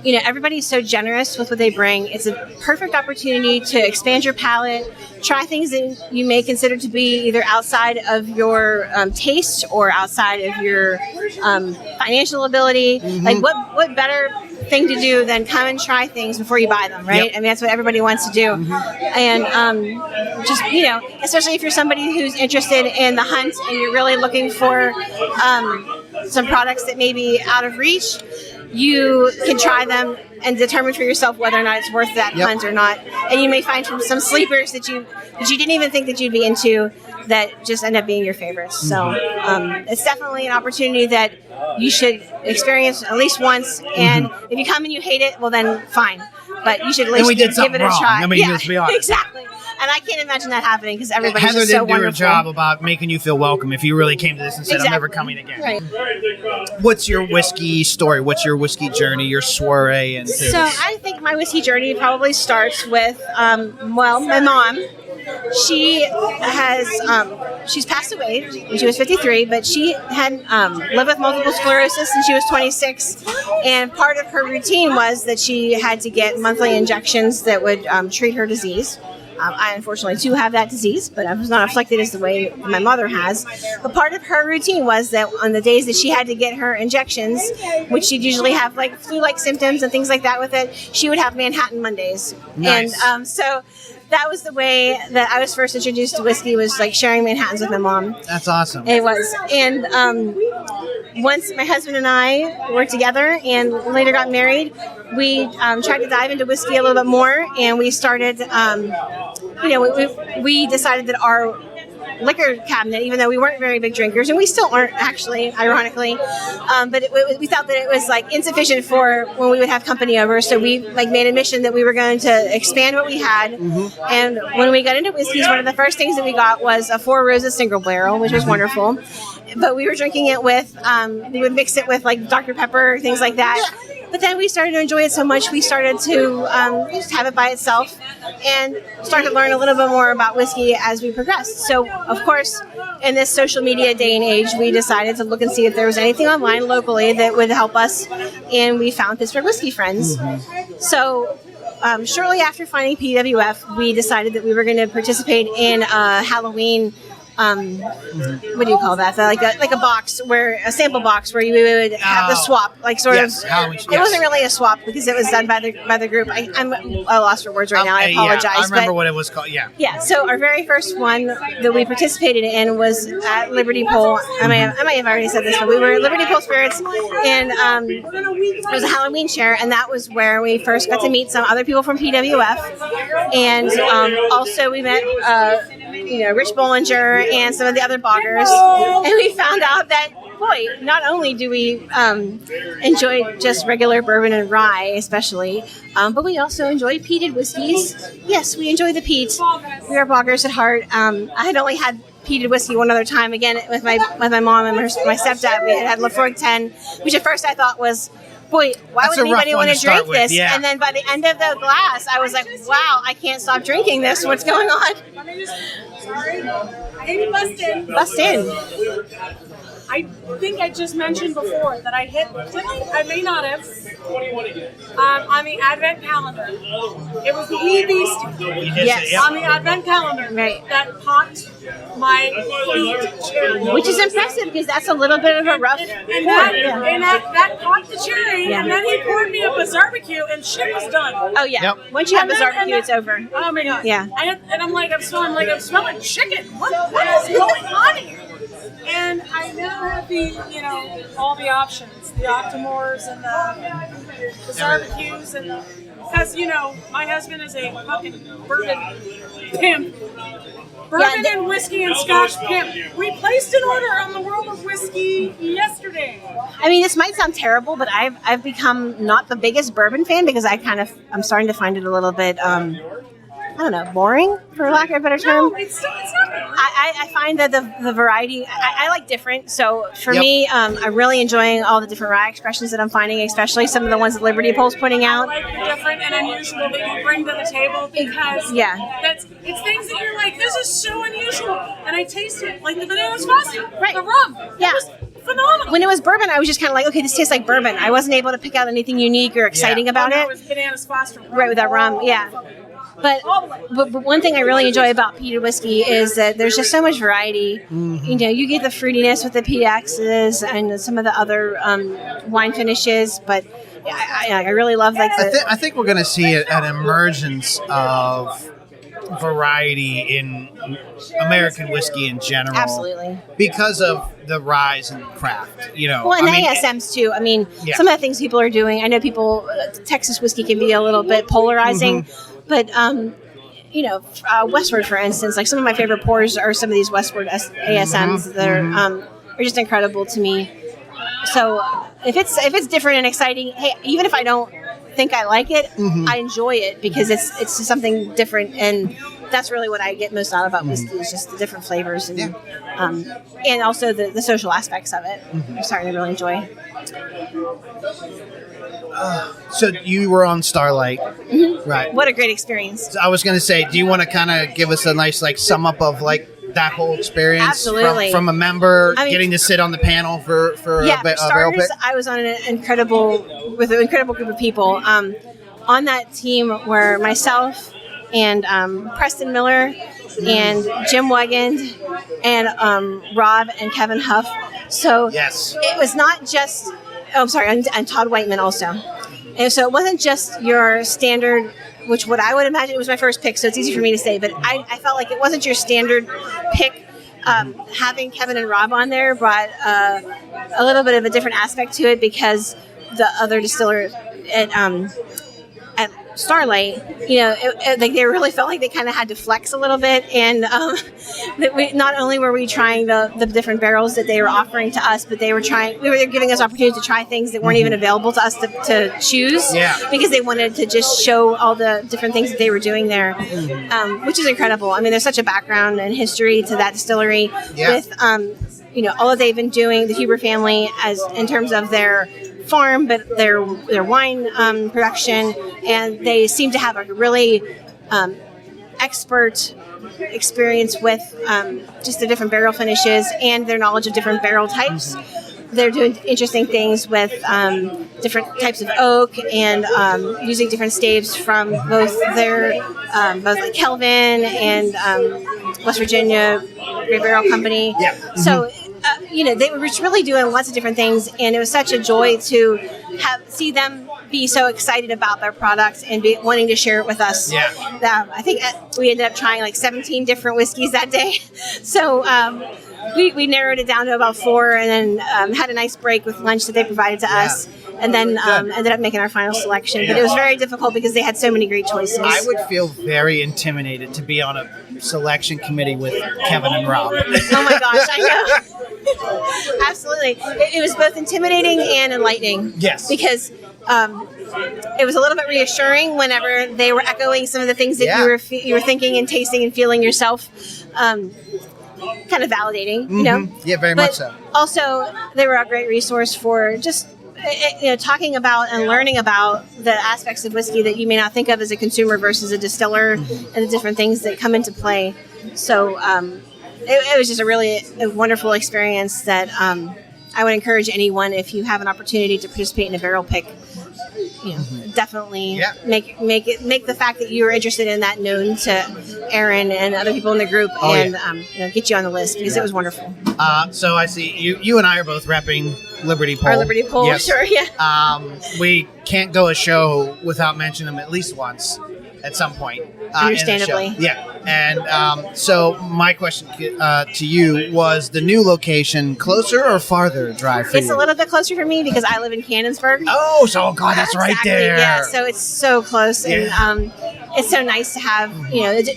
everybody's so generous with what they bring. It's a perfect opportunity to expand your palate, try things that you may consider to be either outside of your taste or outside of your financial ability. Like what better thing to do than come and try things before you buy them, right? I mean, that's what everybody wants to do. And especially if you're somebody who's interested in the hunt and you're really looking for some products that may be out of reach, you can try them and determine for yourself whether or not it's worth that hunt or not. And you may find from some sleepers that you didn't even think that you'd be into that just end up being your favorites. So it's definitely an opportunity that you should experience at least once. And if you come and you hate it, well then fine. But you should at least give it a try. Let's be honest. Exactly. And I can't imagine that happening because everybody's Heather just so didn't do wonderful. her job about making you feel welcome if you really came to this and said, I'm never coming again. Right. What's your whiskey story? What's your whiskey journey, your soiree? So I think my whiskey journey probably starts with, my mom. She she's passed away when she was 53, but she had lived with multiple sclerosis since she was 26. And part of her routine was that she had to get monthly injections that would treat her disease. I unfortunately too have that disease, but I was not afflicted as the way my mother has. But part of her routine was that on the days that she had to get her injections, which she'd usually have like flu-like symptoms and things like that with it, she would have Manhattan Mondays. Nice. And so that was the way that I was first introduced to whiskey, was like sharing Manhattans with my mom. That's awesome. It was. And once my husband and I were together and later got married, we tried to dive into whiskey a little bit more, and we started, we decided that our liquor cabinet, even though we weren't very big drinkers, and we still aren't actually, ironically. But we thought that it was like insufficient for when we would have company over, so we like made a mission that we were going to expand what we had. And when we got into whiskeys, one of the first things that we got was a Four Roses single barrel, which was wonderful. But we were drinking it with, we would mix it with like Dr. Pepper, things like that. But then we started to enjoy it so much, we started to just have it by itself and started to learn a little bit more about whiskey as we progressed. So, of course, in this social media day and age, we decided to look and see if there was anything online locally that would help us, and we found Pittsburgh Whiskey Friends. So, shortly after finding PWF, we decided that we were going to participate in a Halloween what do you call that? Like a box, where a sample box where you would have the swap, like sort of. Halloween, It wasn't really a swap because it was done by the group. I'm lost for words right now. I apologize. I remember what it was called. Yeah. Yeah. So our very first one that we participated in was at Liberty Pole. I may have already said this, but we were at Liberty Pole Spirits, and it was a Halloween share, and that was where we first got to meet some other people from PWF, and also we met Rich Bollinger and some of the other boggers, and we found out that, boy, not only do we enjoy just regular bourbon and rye especially, but we also enjoy peated whiskeys. Yes, we enjoy the peat. We are boggers at heart. I had only had peated whiskey one other time, again with my mom and my stepdad. We had Lafroig 10, which at first I thought was, boy, why would anybody want to drink this? Yeah. And then by the end of the glass, I was like, wow, I can't stop drinking this. What's going on? Sorry. I hate to bust in. Bust in. I think I just mentioned before that I hit, I may not have, on the Advent calendar. It was the Wee Beastie. Yes. On the Advent calendar. Right. That popped my cherry. Which is impressive because that's a little bit of a rough. And that popped the cherry, Yeah. and then he poured me up a barbecue, and shit was done. Oh, yeah. Yep. Once you have And a then- barbecue, and it's over. Oh my god. Yeah. I'm smelling chicken. What is going on here? And I now have all the options, the Octomores and the barbecues, and because my husband is a fucking bourbon pimp. Bourbon and whiskey and scotch pimp. We placed an order on the World of Whiskey yesterday. I mean, this might sound terrible, but I've become not the biggest bourbon fan because I'm starting to find it a little bit, I don't know, boring, for lack of a better term. No, it's not. I find that the variety, I like different. So for me, I'm really enjoying all the different rye expressions that I'm finding, especially some of the ones that Liberty Pole's putting I out. like the different and unusual that you bring to the table because it's things that you're like, this is so unusual. And I taste it like the bananas fossey, Right. the rum. Yeah. It was phenomenal. When it was bourbon, I was just kind of like, okay, this tastes like bourbon. I wasn't able to pick out anything unique or exciting about It it. was bananas foster. Right, with that rum, yeah. But one thing I really enjoy about peated whiskey is that there's just so much variety. You get the fruitiness with the PXs and some of the other wine finishes, but I really love I think we're going to see an emergence of variety in American whiskey in general. Absolutely. Because of the rise in craft, Well, and ASMs too. I mean, some of the things people are doing, I know Texas whiskey can be a little bit polarizing, but, Westward, for instance, like some of my favorite pours are some of these Westward ASMs that are just incredible to me. So if it's different and exciting, hey, even if I don't think I like it, I enjoy it because it's just something different, and that's really what I get most out about whiskey is just the different flavors and also the social aspects of it. I'm starting to really enjoy. So you were on Starlight, right? What a great experience! So I was going to say, do you want to kind of give us a nice sum up of that whole experience? Absolutely. From a member getting to sit on the panel for a barrel pick? I was on an incredible group of people. On that team were myself and Preston Miller and Jim Wegand and Rob and Kevin Huff. So it was not just. Oh, I'm sorry, and Todd Whiteman also. And so it wasn't just your standard, which what I would imagine, it was my first pick, so it's easy for me to say, but I felt like it wasn't your standard pick. Having Kevin and Rob on there brought a little bit of a different aspect to it because the other distiller at Starlight, like they really felt like they kind of had to flex a little bit, and that not only were we trying the different barrels that they were offering to us, but they were giving us opportunities to try things that weren't even available to us to choose, because they wanted to just show all the different things that they were doing there, which is incredible. I mean, there's such a background and history to that distillery with all that they've been doing, the Huber family, as in terms of their farm, but their wine production, and they seem to have a really expert experience with just the different barrel finishes and their knowledge of different barrel types. They're doing interesting things with different types of oak and using different staves from both like Kelvin and West Virginia Great Barrel Company. So they were just really doing lots of different things, and it was such a joy to see them be so excited about their products and wanting to share it with us. I think we ended up trying like 17 different whiskeys that day. So we narrowed it down to about 4, and then had a nice break with lunch that they provided to us, and then ended up making our final selection. But it was very difficult because they had so many great choices. I would feel very intimidated to be on a selection committee with Kevin and Rob. Oh my gosh, I know. Absolutely. It was both intimidating and enlightening. Yes. Because it was a little bit reassuring whenever they were echoing some of the things that you were thinking and tasting and feeling yourself. Kind of validating, Yeah, very much so. Also, they were a great resource for just talking about and learning about the aspects of whiskey that you may not think of as a consumer versus a distiller, and the different things that come into play. So it was just a wonderful experience that I would encourage anyone, if you have an opportunity to participate in a barrel pick, definitely make the fact that you are interested in that known to Aaron and other people in the group, get you on the list, because it was wonderful. So I see you and I are both repping Liberty Pole. Our Liberty Pole, yes. Sure, yeah. We can't go a show without mentioning them at least once at some point. Understandably. In the show. Yeah. And so my question to you was, the new location closer or farther drive for you? It's a little bit closer for me because I live in Cannonsburg. Oh, so God, that's right there. Yeah, so it's so close. Yeah. And it's so nice to have,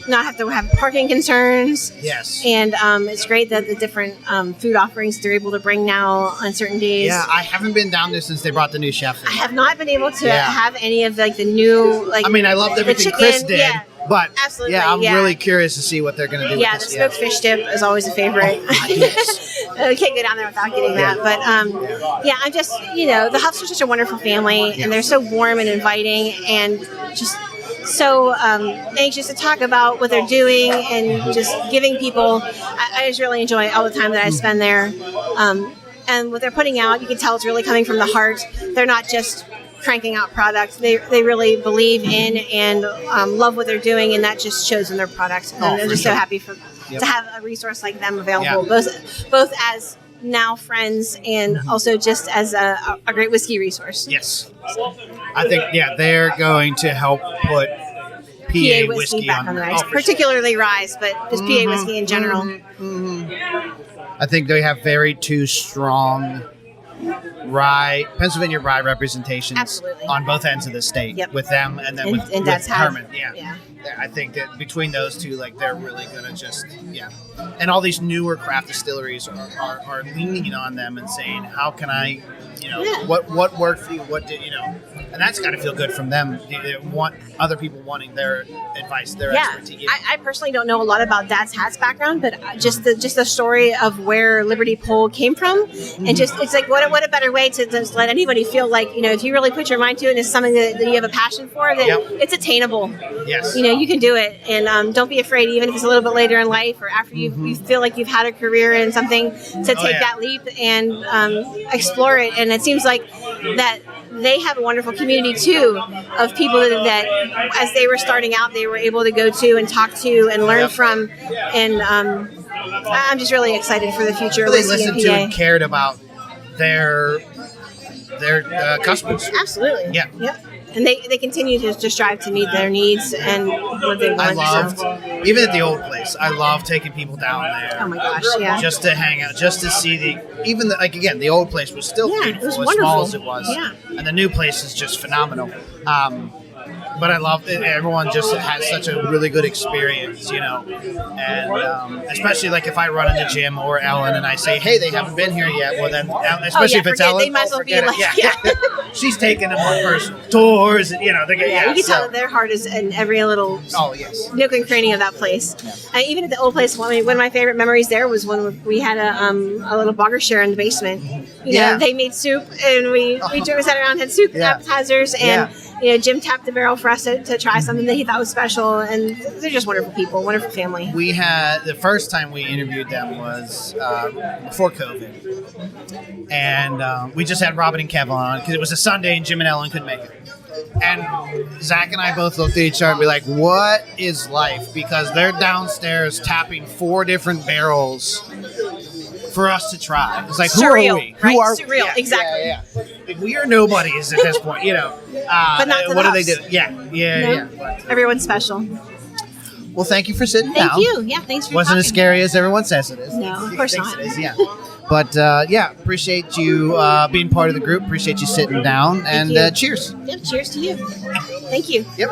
not have to have parking concerns. Yes. And it's great that the different food offerings they're able to bring now on certain days. Yeah, I haven't been down there since they brought the new chef in. I have not been able to have any of the new, I mean, I loved everything Chris did. Yeah. But absolutely, I'm really curious to see what they're going to do. Yeah, with the this. smoked fish dip is always a favorite. We can't go down there without getting that. But I'm just, the Huffs are such a wonderful family, and they're so warm and inviting, and just so anxious to talk about what they're doing and just giving people. I just really enjoy all the time that I spend there. And what they're putting out, you can tell it's really coming from the heart. They're not just cranking out products. They really believe in and love what they're doing, and that just shows in their products. And I'm just so happy to have a resource like them available, both as now friends and also just as a great whiskey resource. Yes. I think, they're going to help put PA whiskey back on the rise, particularly rye, but just PA whiskey in general. I think they have two strong Pennsylvania rye representations on both ends of the state with them, and then with Herman. Yeah. I think that between those two, they're really going to just, and all these newer craft distilleries are leaning on them and saying, how can I, what worked for you? What did, and that's got to feel good from them. They want other people wanting their advice, their expertise. I personally don't know a lot about Dad's Hat's background, but just the story of where Liberty Pole came from, and just it's like what a better way to just let anybody feel like if you really put your mind to it and it's something that you have a passion for, that it's attainable. Yes, you can do it, and don't be afraid, even if it's a little bit later in life or after you feel like you've had a career in something, to take that leap and explore it. And it seems like that they have a wonderful community too of people that as they were starting out, they were able to go to and talk to and learn from. And I'm just really excited for the future of they whiskey listened in to PA. and cared about their customers. Absolutely. Yeah. Yep. And they continue to strive to meet their needs and what they want. I loved, even at the old place, I love taking people down there. Oh my gosh, yeah. Just to hang out, just to see the old place was still beautiful, it was as wonderful. small as it was. Yeah. And the new place is just phenomenal. but I love it. Everyone just has such a really good experience, and especially like if I run in the gym or Ellen and I say, hey, they haven't been here yet. Well, then, especially if it's Ellen, they might as well be like, she's taking them on personal tours, and you can tell that their heart is in every little nook and cranny of that place. Even at the old place, one of my favorite memories there was when we had a little bogger share in the basement. They made soup, and we sat around, had soup and appetizers, and Jim tapped the barrel for us to try something that he thought was special, and they're just wonderful people, wonderful family. We had the first time we interviewed them was before COVID, and we just had Robin and Kevin on because it was a Sunday and Jim and Ellen couldn't make it. And Zach and I both looked at each other and be like, what is life? Because they're downstairs tapping 4 different barrels for us to try. It's like, who surreal, are we? Right? Who are we? Surreal, exactly. Yeah. Like, we are nobodies at this point, But not to what do us. they do? Yeah. Everyone's special. Well, thank you for sitting down. Thank you. Yeah, thanks for Wasn't as talking. scary as everyone says it is. No, of course not. It is, yeah. But, appreciate you being part of the group. Appreciate you sitting down. And you. Cheers. Yep, cheers to you. Thank you. Yep.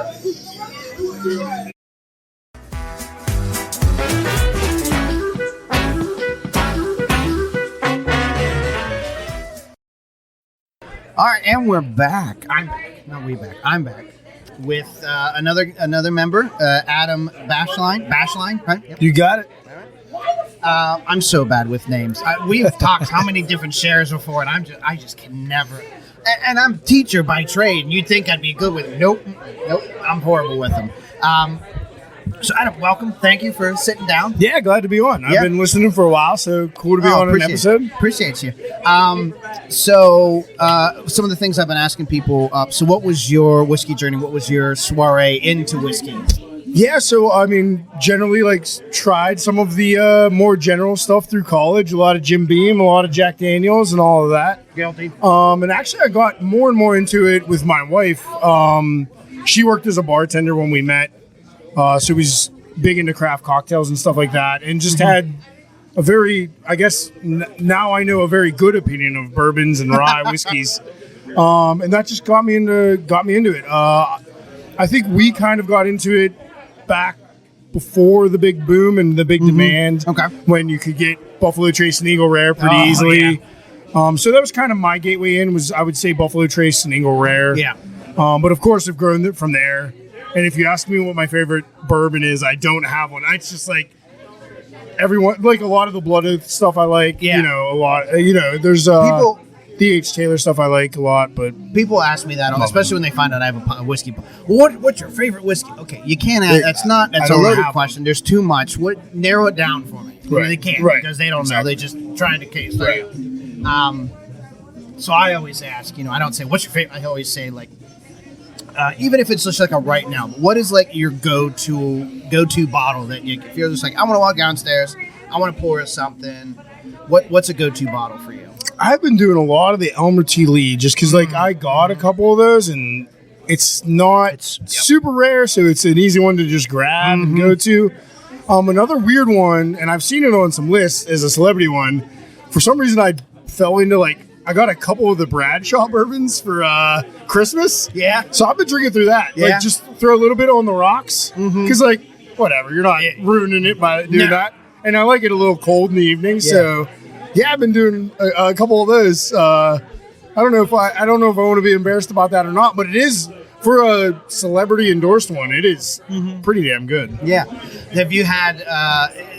All right, and we're back. I'm back. Not we back. I'm back with another member, Adam Bashline, right? Yep. You got it. I'm so bad with names. We've talked how many different shares before, and I just can never. And I'm a teacher by trade. And you'd think I'd be good with it. Nope. I'm horrible with them. So Adam, welcome. Thank you for sitting down. Yeah, glad to be on. I've been listening for a while, so cool to be on an episode. Appreciate you. So some of the things I've been asking people. So what was your whiskey journey? What was your soiree into whiskey? Yeah, so I mean, generally tried some of the more general stuff through college. A lot of Jim Beam, a lot of Jack Daniels, and all of that. Guilty. And actually, I got more and more into it with my wife. She worked as a bartender when we met, so was big into craft cocktails and stuff like that, and just had a very, I guess now I know, a very good opinion of bourbons and rye whiskeys, and that just got me into it. I think we kind of got into it back before the big boom and the big demand, when you could get Buffalo Trace and Eagle Rare pretty easily. Yeah. So that was kind of my gateway in, was I would say Buffalo Trace and Eagle Rare. Yeah. But of course I've grown it from there. And if you ask me what my favorite bourbon is, I don't have one. It's just like everyone, like a lot of the Blood Oath stuff I like. Yeah. A lot. There's people. The H. Taylor stuff I like a lot, but people ask me that, especially when they find out I have a whiskey. What's your favorite whiskey? Okay, you can't ask. That's a loaded question. There's too much. Narrow it down for me. Right. They can't, because they don't know. They just trying to case through. So I always ask. I don't say what's your favorite. I always say even if it's just like a right now. What is your go-to bottle that if you're just I want to walk downstairs, I want to pour something. What's a go-to bottle for you? I've been doing a lot of the Elmer T. Lee just because, I got a couple of those, and it's not super rare, so it's an easy one to just grab and go to. Another weird one, and I've seen it on some lists as a celebrity one. For some reason, I fell into, I got a couple of the Bradshaw bourbons for Christmas. Yeah. So I've been drinking through that. Yeah. Just throw a little bit on the rocks. Because, whatever, you're not ruining it by doing that. And I like it a little cold in the evening, so... Yeah, I've been doing a couple of those. I don't know if I want to be embarrassed about that or not, but it is, for a celebrity endorsed one, it is pretty damn good. Yeah. Have you had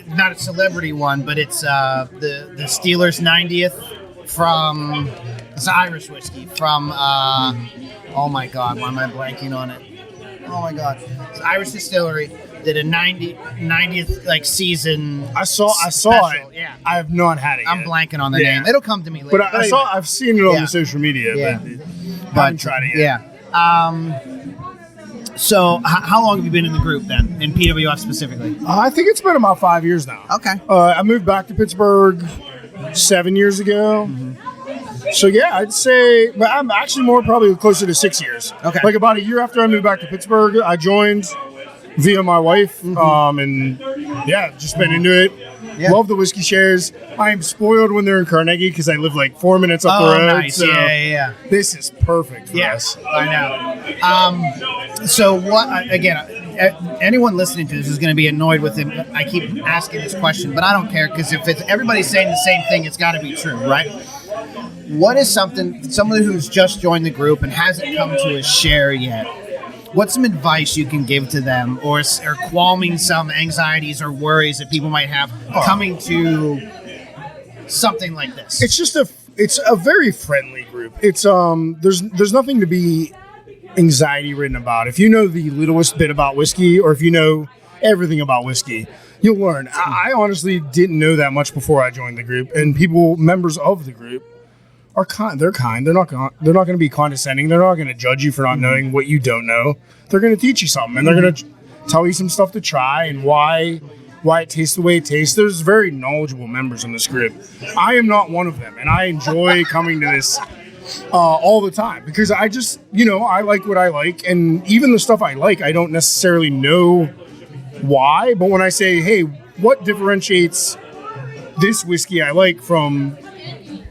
not a celebrity one, but it's the Steelers 90th from it's Irish whiskey from oh my God, why am I blanking on it? Oh my God, it's Irish distillery. Did a 90th season. I saw it. Yeah, I have not had it. I'm blanking on the name. It'll come to me later. But I've seen it on the social media. Yeah. But I haven't tried it yet. Yeah. So how long have you been in the group then, in PWF specifically? I think it's been about 5 years now. Okay. I moved back to Pittsburgh 7 years ago. So yeah, I'd say, but I'm actually probably closer to 6 years. Okay. About a year after I moved back to Pittsburgh, I joined via my wife, and just been into it. Yeah. Love the whiskey shares. I am spoiled when they're in Carnegie because I live 4 minutes up the road. Nice. So yeah. this is perfect for us. I know. So what? Again, anyone listening to this is going to be annoyed with him. I keep asking this question, but I don't care because if it's everybody's saying the same thing, it's got to be true, right? What is someone who's just joined the group and hasn't come to a share yet? What's some advice you can give to them, or calming some anxieties or worries that people might have coming to something like this? It's a very friendly group. It's there's nothing to be anxiety ridden about. If you know the littlest bit about whiskey, or if you know everything about whiskey, you'll learn. I honestly didn't know that much before I joined the group, and members of the group are kind. They're kind. They're not going to be condescending. They're not going to judge you for not knowing what you don't know. They're going to teach you something, and they're going to tell you some stuff to try and why it tastes the way it tastes. There's very knowledgeable members in this group. I am not one of them, and I enjoy coming to this all the time because I just, I like what I like, and even the stuff I like, I don't necessarily know why, but when I say, hey, what differentiates this whiskey I like from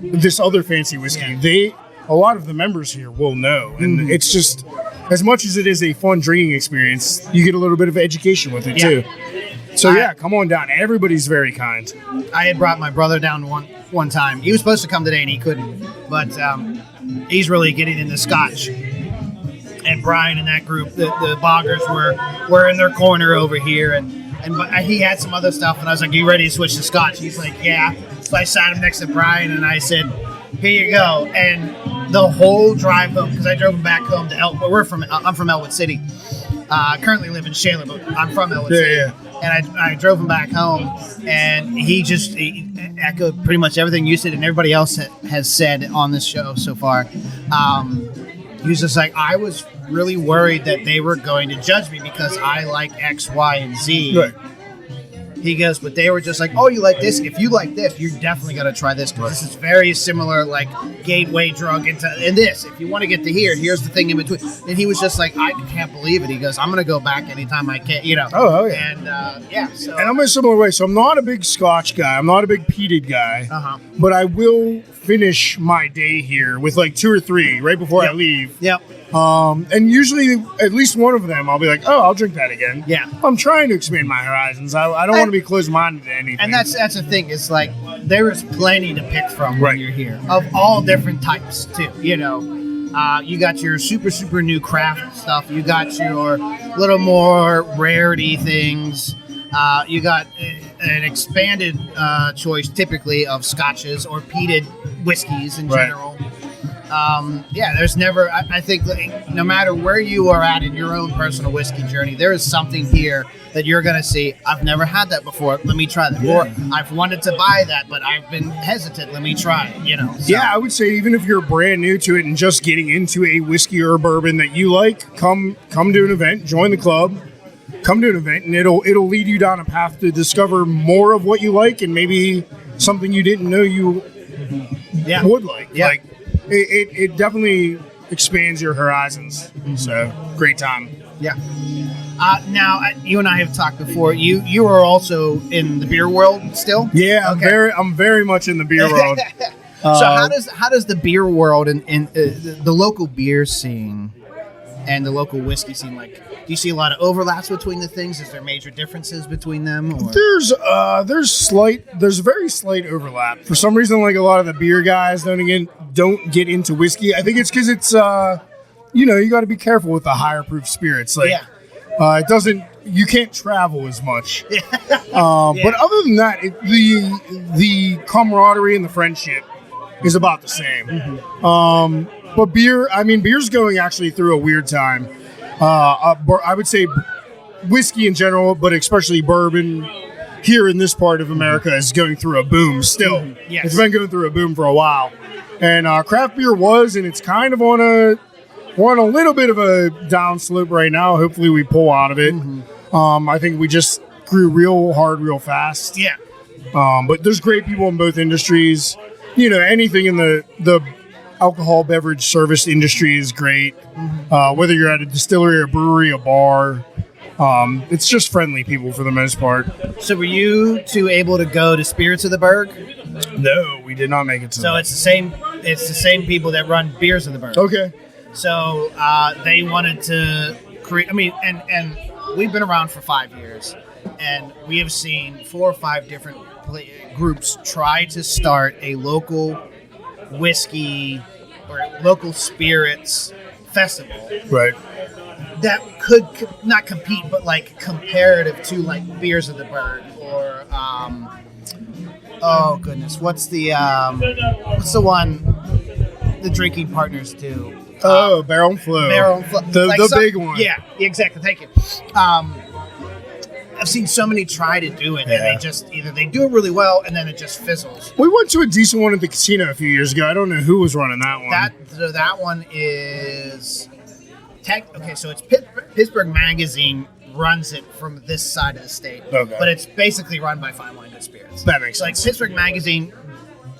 this other fancy whiskey, a lot of the members here will know, and it's just, as much as it is a fun drinking experience, you get a little bit of education with it too. So come on down. Everybody's very kind. I had brought my brother down one time. He was supposed to come today and he couldn't, but he's really getting into Scotch. And Brian and that group, the Boggers were in their corner over here, and he had some other stuff, and I was like, "You ready to switch to Scotch?" He's like, "Yeah." So I sat him next to Brian, and I said, "Here you go." And the whole drive home, because I drove him back home to I'm from Elwood City. I currently live in Shaler, but I'm from Elwood City. Yeah. And I drove him back home, and he echoed pretty much everything you said and everybody else has said on this show so far. He was just like, I was really worried that they were going to judge me because I like X, Y, and Z. Right. He goes, but they were just like, oh, you like this? If you like this, you're definitely going to try this because this is very similar, like, gateway drug into this. If you want to get to here, here's the thing in between. And he was just like, I can't believe it. He goes, I'm going to go back anytime I can, Oh, yeah. And, so. And I'm in a similar way. So I'm not a big Scotch guy. I'm not a big peated guy. But I will finish my day here with, like, 2 or 3 right before I leave. Yep. And usually at least one of them I'll be like, oh, I'll drink that again. Yeah. I'm trying to expand my horizons. I don't want to be closed-minded to anything. And that's the thing. It's like there is plenty to pick from when you're here of all different types too. You got your super, super new craft stuff. You got your little more rarity things. You got an expanded choice typically of scotches or peated whiskeys in general. There's never, I think, no matter where you are at in your own personal whiskey journey, there is something here that you're going to see. I've never had that before. Let me try that. Or I've wanted to buy that, but I've been hesitant. Let me try it, So. Yeah, I would say even if you're brand new to it and just getting into a whiskey or a bourbon that you like, come to an event, join the club, come to an event, and it'll lead you down a path to discover more of what you like and maybe something you didn't know you would like. Yeah. Like, it definitely expands your horizons. So, great time. Yeah. Now, you and I have talked before. You are also in the beer world still? Yeah, okay. I'm very much in the beer world. So how does the beer world and the local beer scene and the local whiskey scene, like, do you see a lot of overlaps between the things? Is there major differences between them? Or? There's very slight overlap. For some reason, like a lot of the beer guys don't get into whiskey. I think it's because it's you got to be careful with the higher proof spirits. Like, it doesn't. You can't travel as much. But other than that, the camaraderie and the friendship is about the same. But beer's going actually through a weird time. I would say whiskey in general, but especially bourbon here in this part of America is going through a boom still. Yes. It's been going through a boom for a while. And craft beer and it's kind of on a little bit of a downslope right now. Hopefully we pull out of it. I think we just grew real hard, real fast. Yeah. But there's great people in both industries. Anything in the alcohol beverage service industry is great. Whether you're at a distillery, a brewery, a bar, it's just friendly people for the most part. So were you two able to go to Spirits of the Berg? No, we did not make it to So it's the same people that run Beers of the Berg. Okay. So they wanted to I mean, and we've been around for 5 years, and we have seen 4 or 5 different groups try to start a local whiskey or local spirits festival. Right. That could not compete, but like comparative to like Beers of the Bird or oh goodness, what's the one the drinking partners do? Barrel and Flow. Barrel and Flow. The big one. Yeah, exactly. Thank you. I've seen so many try to do it, and they just either they do it really well, and then it just fizzles. We went to a decent one at the casino a few years ago. I don't know who was running that one. That one is okay. So it's Pittsburgh Magazine runs it from this side of the state, but it's basically run by Fine Wine and Spirits. That makes sense. sense. Like Pittsburgh Magazine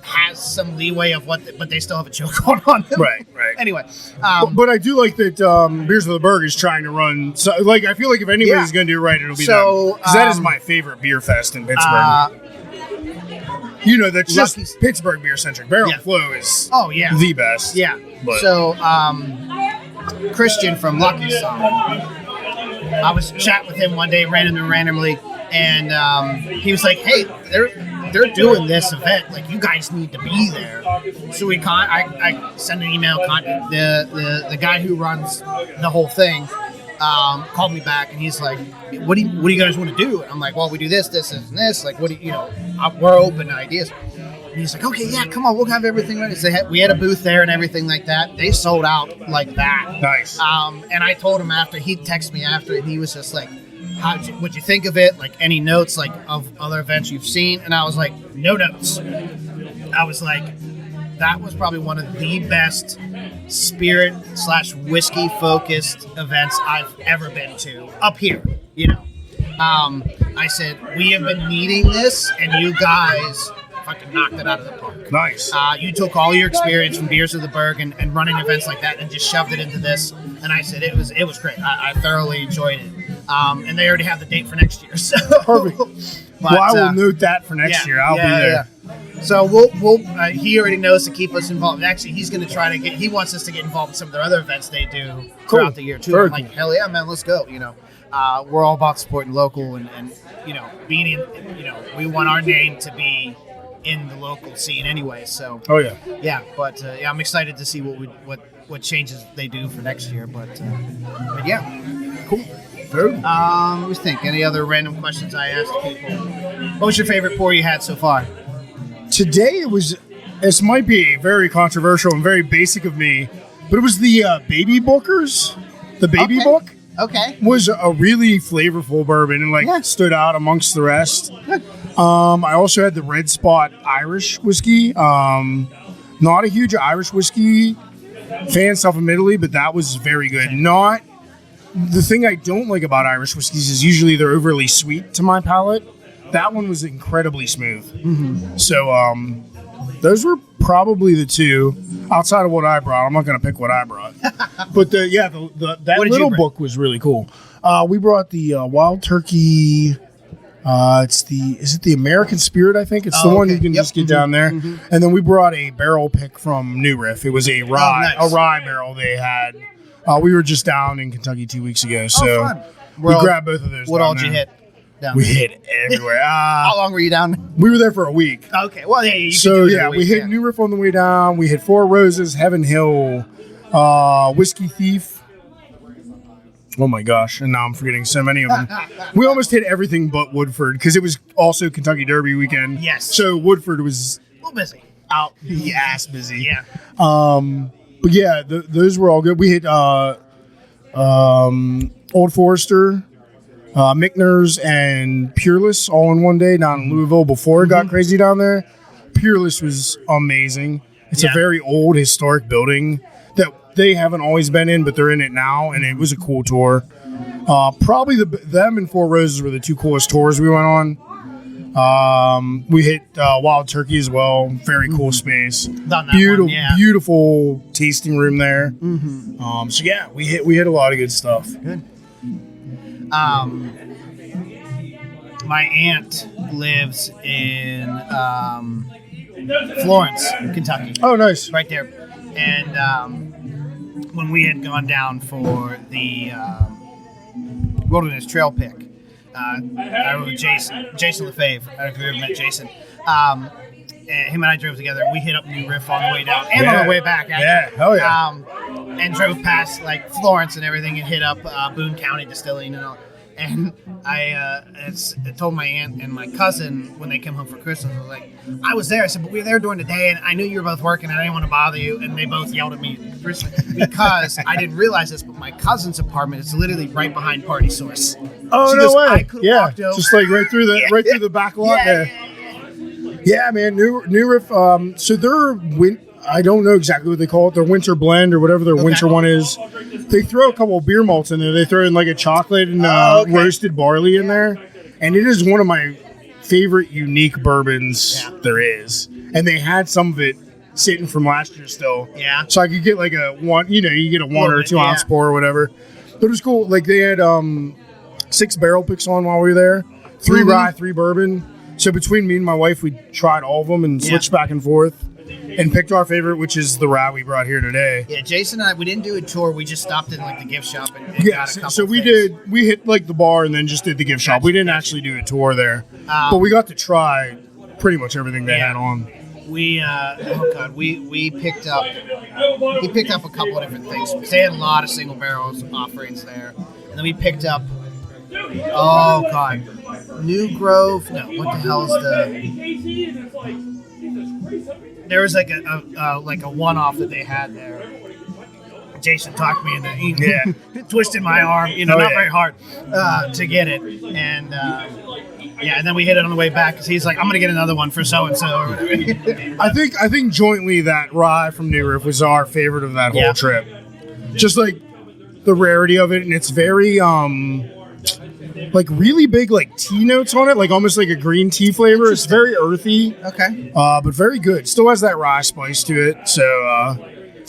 has some leeway of but they still have a joke going on them. Right. Anyway, but I do like that Beers of the Berg is trying to run. So, like, I feel like if anybody's going to do it right, it'll be them. Because that is my favorite beer fest in Pittsburgh. That's just Pittsburgh beer centric. Barrel and Flow is the best. Yeah. But. So Christian from Lucky Song, I was chatting with him one day randomly, and he was like, "Hey, they're doing this event. Like, you guys need to be there." So I sent an email. The guy who runs the whole thing called me back, and he's like, "What do you guys want to do?" And I'm like, "Well, we do this, and this. Like, what do we're open to ideas." And he's like, "Okay, yeah, come on, we'll have everything ready." So we had a booth there and everything like that. They sold out like that. Nice. And I told him after, he texted me after, and he was just like, what'd you think of it? Like, any notes, like, of other events you've seen? And I was like, no notes. I was like, that was probably one of the best spirit/whiskey focused events I've ever been to up here. I said, we have been needing this, and you guys fucking knocked it out of the park. Nice. You took all your experience from Beers of the Berg and running events like that and just shoved it into this. And I said, it was great. I thoroughly enjoyed it. And they already have the date for next year. So. Perfect. But, I will note that for next year. I'll be there. Yeah. So we'll he already knows to keep us involved. Actually, he's going to try to he wants us to get involved in some of their other events they do throughout the year too. I'm like, hell yeah, man, let's go. We're all about supporting local and being in, we want our name to be in the local scene anyway. So but I'm excited to see what changes they do for next year. But yeah, cool. Let me think. Any other random questions I asked people? What was your favorite pour you had so far? Today this might be very controversial and very basic of me, but it was the Baby Bookers. The Baby Book. Okay. Was a really flavorful bourbon and stood out amongst the rest. Good. I also had the Red Spot Irish whiskey. Not a huge Irish whiskey fan, self-admittedly, but that was very good. Not the thing I don't like about Irish whiskeys is usually they're overly sweet to my palate. That one was incredibly smooth. Mm-hmm. So those were probably the two outside of what I brought. I'm not going to pick what I brought, but that little book was really cool. We brought the Wild Turkey. Is it the American Spirit? I think it's the one you can just get down there. Mm-hmm. And then we brought a barrel pick from New Riff. It was a rye barrel they had. We were just down in Kentucky 2 weeks ago, so we grabbed both of those. What all did you hit? We hit everywhere. How long were you down? We were there for a week. Okay, well, yeah. We hit New Riff on the way down. We hit Four Roses, Heaven Hill, Whiskey Thief. Oh my gosh! And now I'm forgetting so many of them. We almost hit everything but Woodford because it was also Kentucky Derby weekend. Yes. So Woodford was a little busy. Out the ass busy. Yeah. But yeah, those were all good. We hit Old Forester, Mickner's, and Peerless all in one day down in Louisville before it got crazy down there. Peerless was amazing. It's a very old historic building that they haven't always been in, but they're in it now, and it was a cool tour. Probably them and Four Roses were the two coolest tours we went on. We hit Wild Turkey as well. Very cool space. Beautiful tasting room there. Mm-hmm. So yeah, we hit a lot of good stuff. Good. My aunt lives in Florence, Kentucky. Oh, nice. Right there. And when we had gone down for the Wilderness Trail pick. I rode with Jason Lefebvre. I don't know if you've ever met Jason. And him and I drove together. We hit up New Riff on the way down and on the way back. Actually. Yeah, hell yeah. And drove past like Florence and everything, and hit up Boone County Distilling and all. And I told my aunt and my cousin when they came home for Christmas, I was like, I was there. I said, but we were there during the day, and I knew you were both working, and I didn't want to bother you. And they both yelled at me because I didn't realize this, but my cousin's apartment is literally right behind Party Source. Oh, She no goes, way. I could've Yeah, walked over. just like right through the back lot there. Yeah, man. New Riff. So their I don't know exactly what they call it. Their winter blend or whatever their winter one is. They throw a couple of beer malts in there. They throw in like a chocolate and roasted barley in there, and it is one of my favorite unique bourbons there is. And they had some of it sitting from last year still. Yeah. So I could get like a one. You get a 1 or 2 ounce pour or whatever. But it was cool. Like they had 6 barrel picks on while we were there. 3 rye, 3 bourbon. So between me and my wife, we tried all of them and switched back and forth and picked our favorite, which is the rye we brought here today. Yeah, Jason and I, we didn't do a tour. We just stopped in like the gift shop and got a couple so we things. we hit like the bar and then just did the gift shop. We didn't actually do a tour there, but we got to try pretty much everything they had on. We we picked up a couple of different things. They had a lot of single barrels offerings there, and then we picked up New Grove. No, what the hell is there was like a one-off that they had there. Jason talked me into twisting my arm, not very hard to get it, and and then we hit it on the way back because he's like, I'm gonna get another one for so and so. I think jointly that rye from New Riff was our favorite of that whole trip. Just like the rarity of it, and it's very like really big like tea notes on it, like almost like a green tea flavor. It's very earthy, but very good. Still has that rye spice to it, so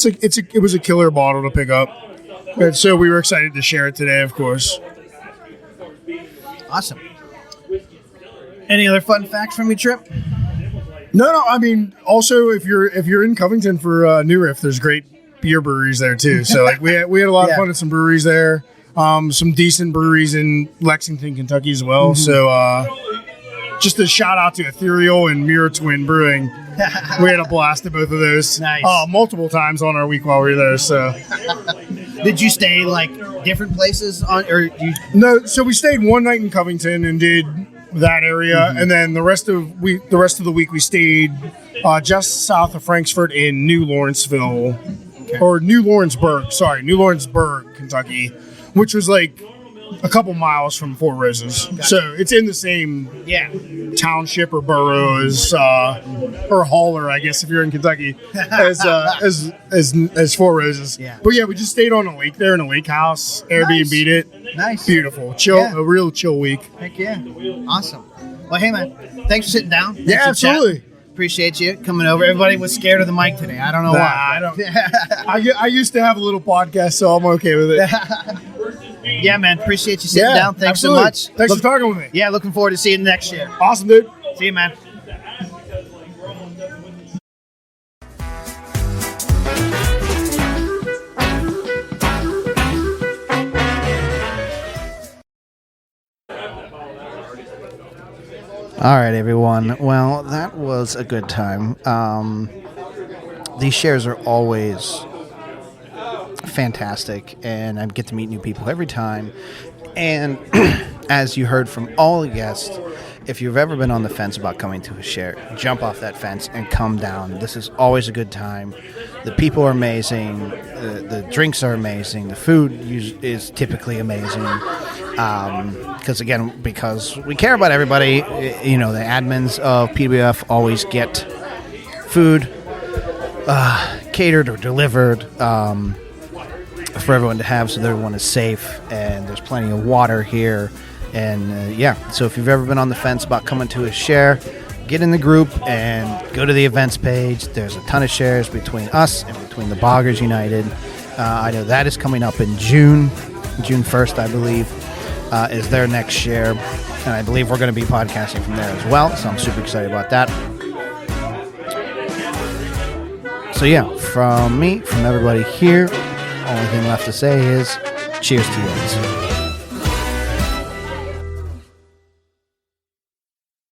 it was a killer bottle to pick up, and so we were excited to share it today, of course. Awesome. Any other fun facts from your trip? No. I mean, also if you're in Covington for New Riff, there's great beer breweries there too. So like we had a lot of fun at some breweries there. Some decent breweries in Lexington, Kentucky as well. So just a shout out to Ethereal and Mirror Twin Brewing. We had a blast at both of those. Nice. Multiple times on our week while we were there. So did you stay like different places No, so we stayed one night in Covington and did that area, and then the rest of the week we stayed just south of Frankfort in New Lawrenceville, or New Lawrenceburg, Kentucky, which was like a couple miles from Fort Rose's. Gotcha. So it's in the same township or borough as or hauler, I guess, if you're in Kentucky, as Fort Rose's. Yeah. But yeah, we just stayed on a lake there in a lake house, Airbnb'd it. Nice. Beautiful. Chill, a real chill week. Heck yeah. Awesome. Well, hey man, thanks for sitting down. Thanks for absolutely. Chatting. Appreciate you coming over. Everybody was scared of the mic today. I don't know why. I used to have a little podcast, so I'm okay with it. Yeah, man. Appreciate you sitting down. Thanks absolutely. so much. Thanks for talking with me. Yeah, looking forward to seeing you next year. Awesome, dude. See you, man. All right, everyone. Well, that was a good time. These shares are always fantastic, and I get to meet new people every time. And as you heard from all the guests, if you've ever been on the fence about coming to a share, jump off that fence and come down. This is always a good time. The people are amazing. The drinks are amazing. The food is typically amazing. Because we care about everybody. The admins of PWF always get food catered or delivered for everyone to have, so that everyone is safe, and there's plenty of water here. And so if you've ever been on the fence about coming to a share, get in the group and go to the events page. There's a ton of shares between us and between the Boggers United. I know that is coming up in June 1st, I believe, is their next share. And I believe we're going to be podcasting from there as well, so I'm super excited about that. So from me, from everybody here, only thing left to say is cheers to you guys.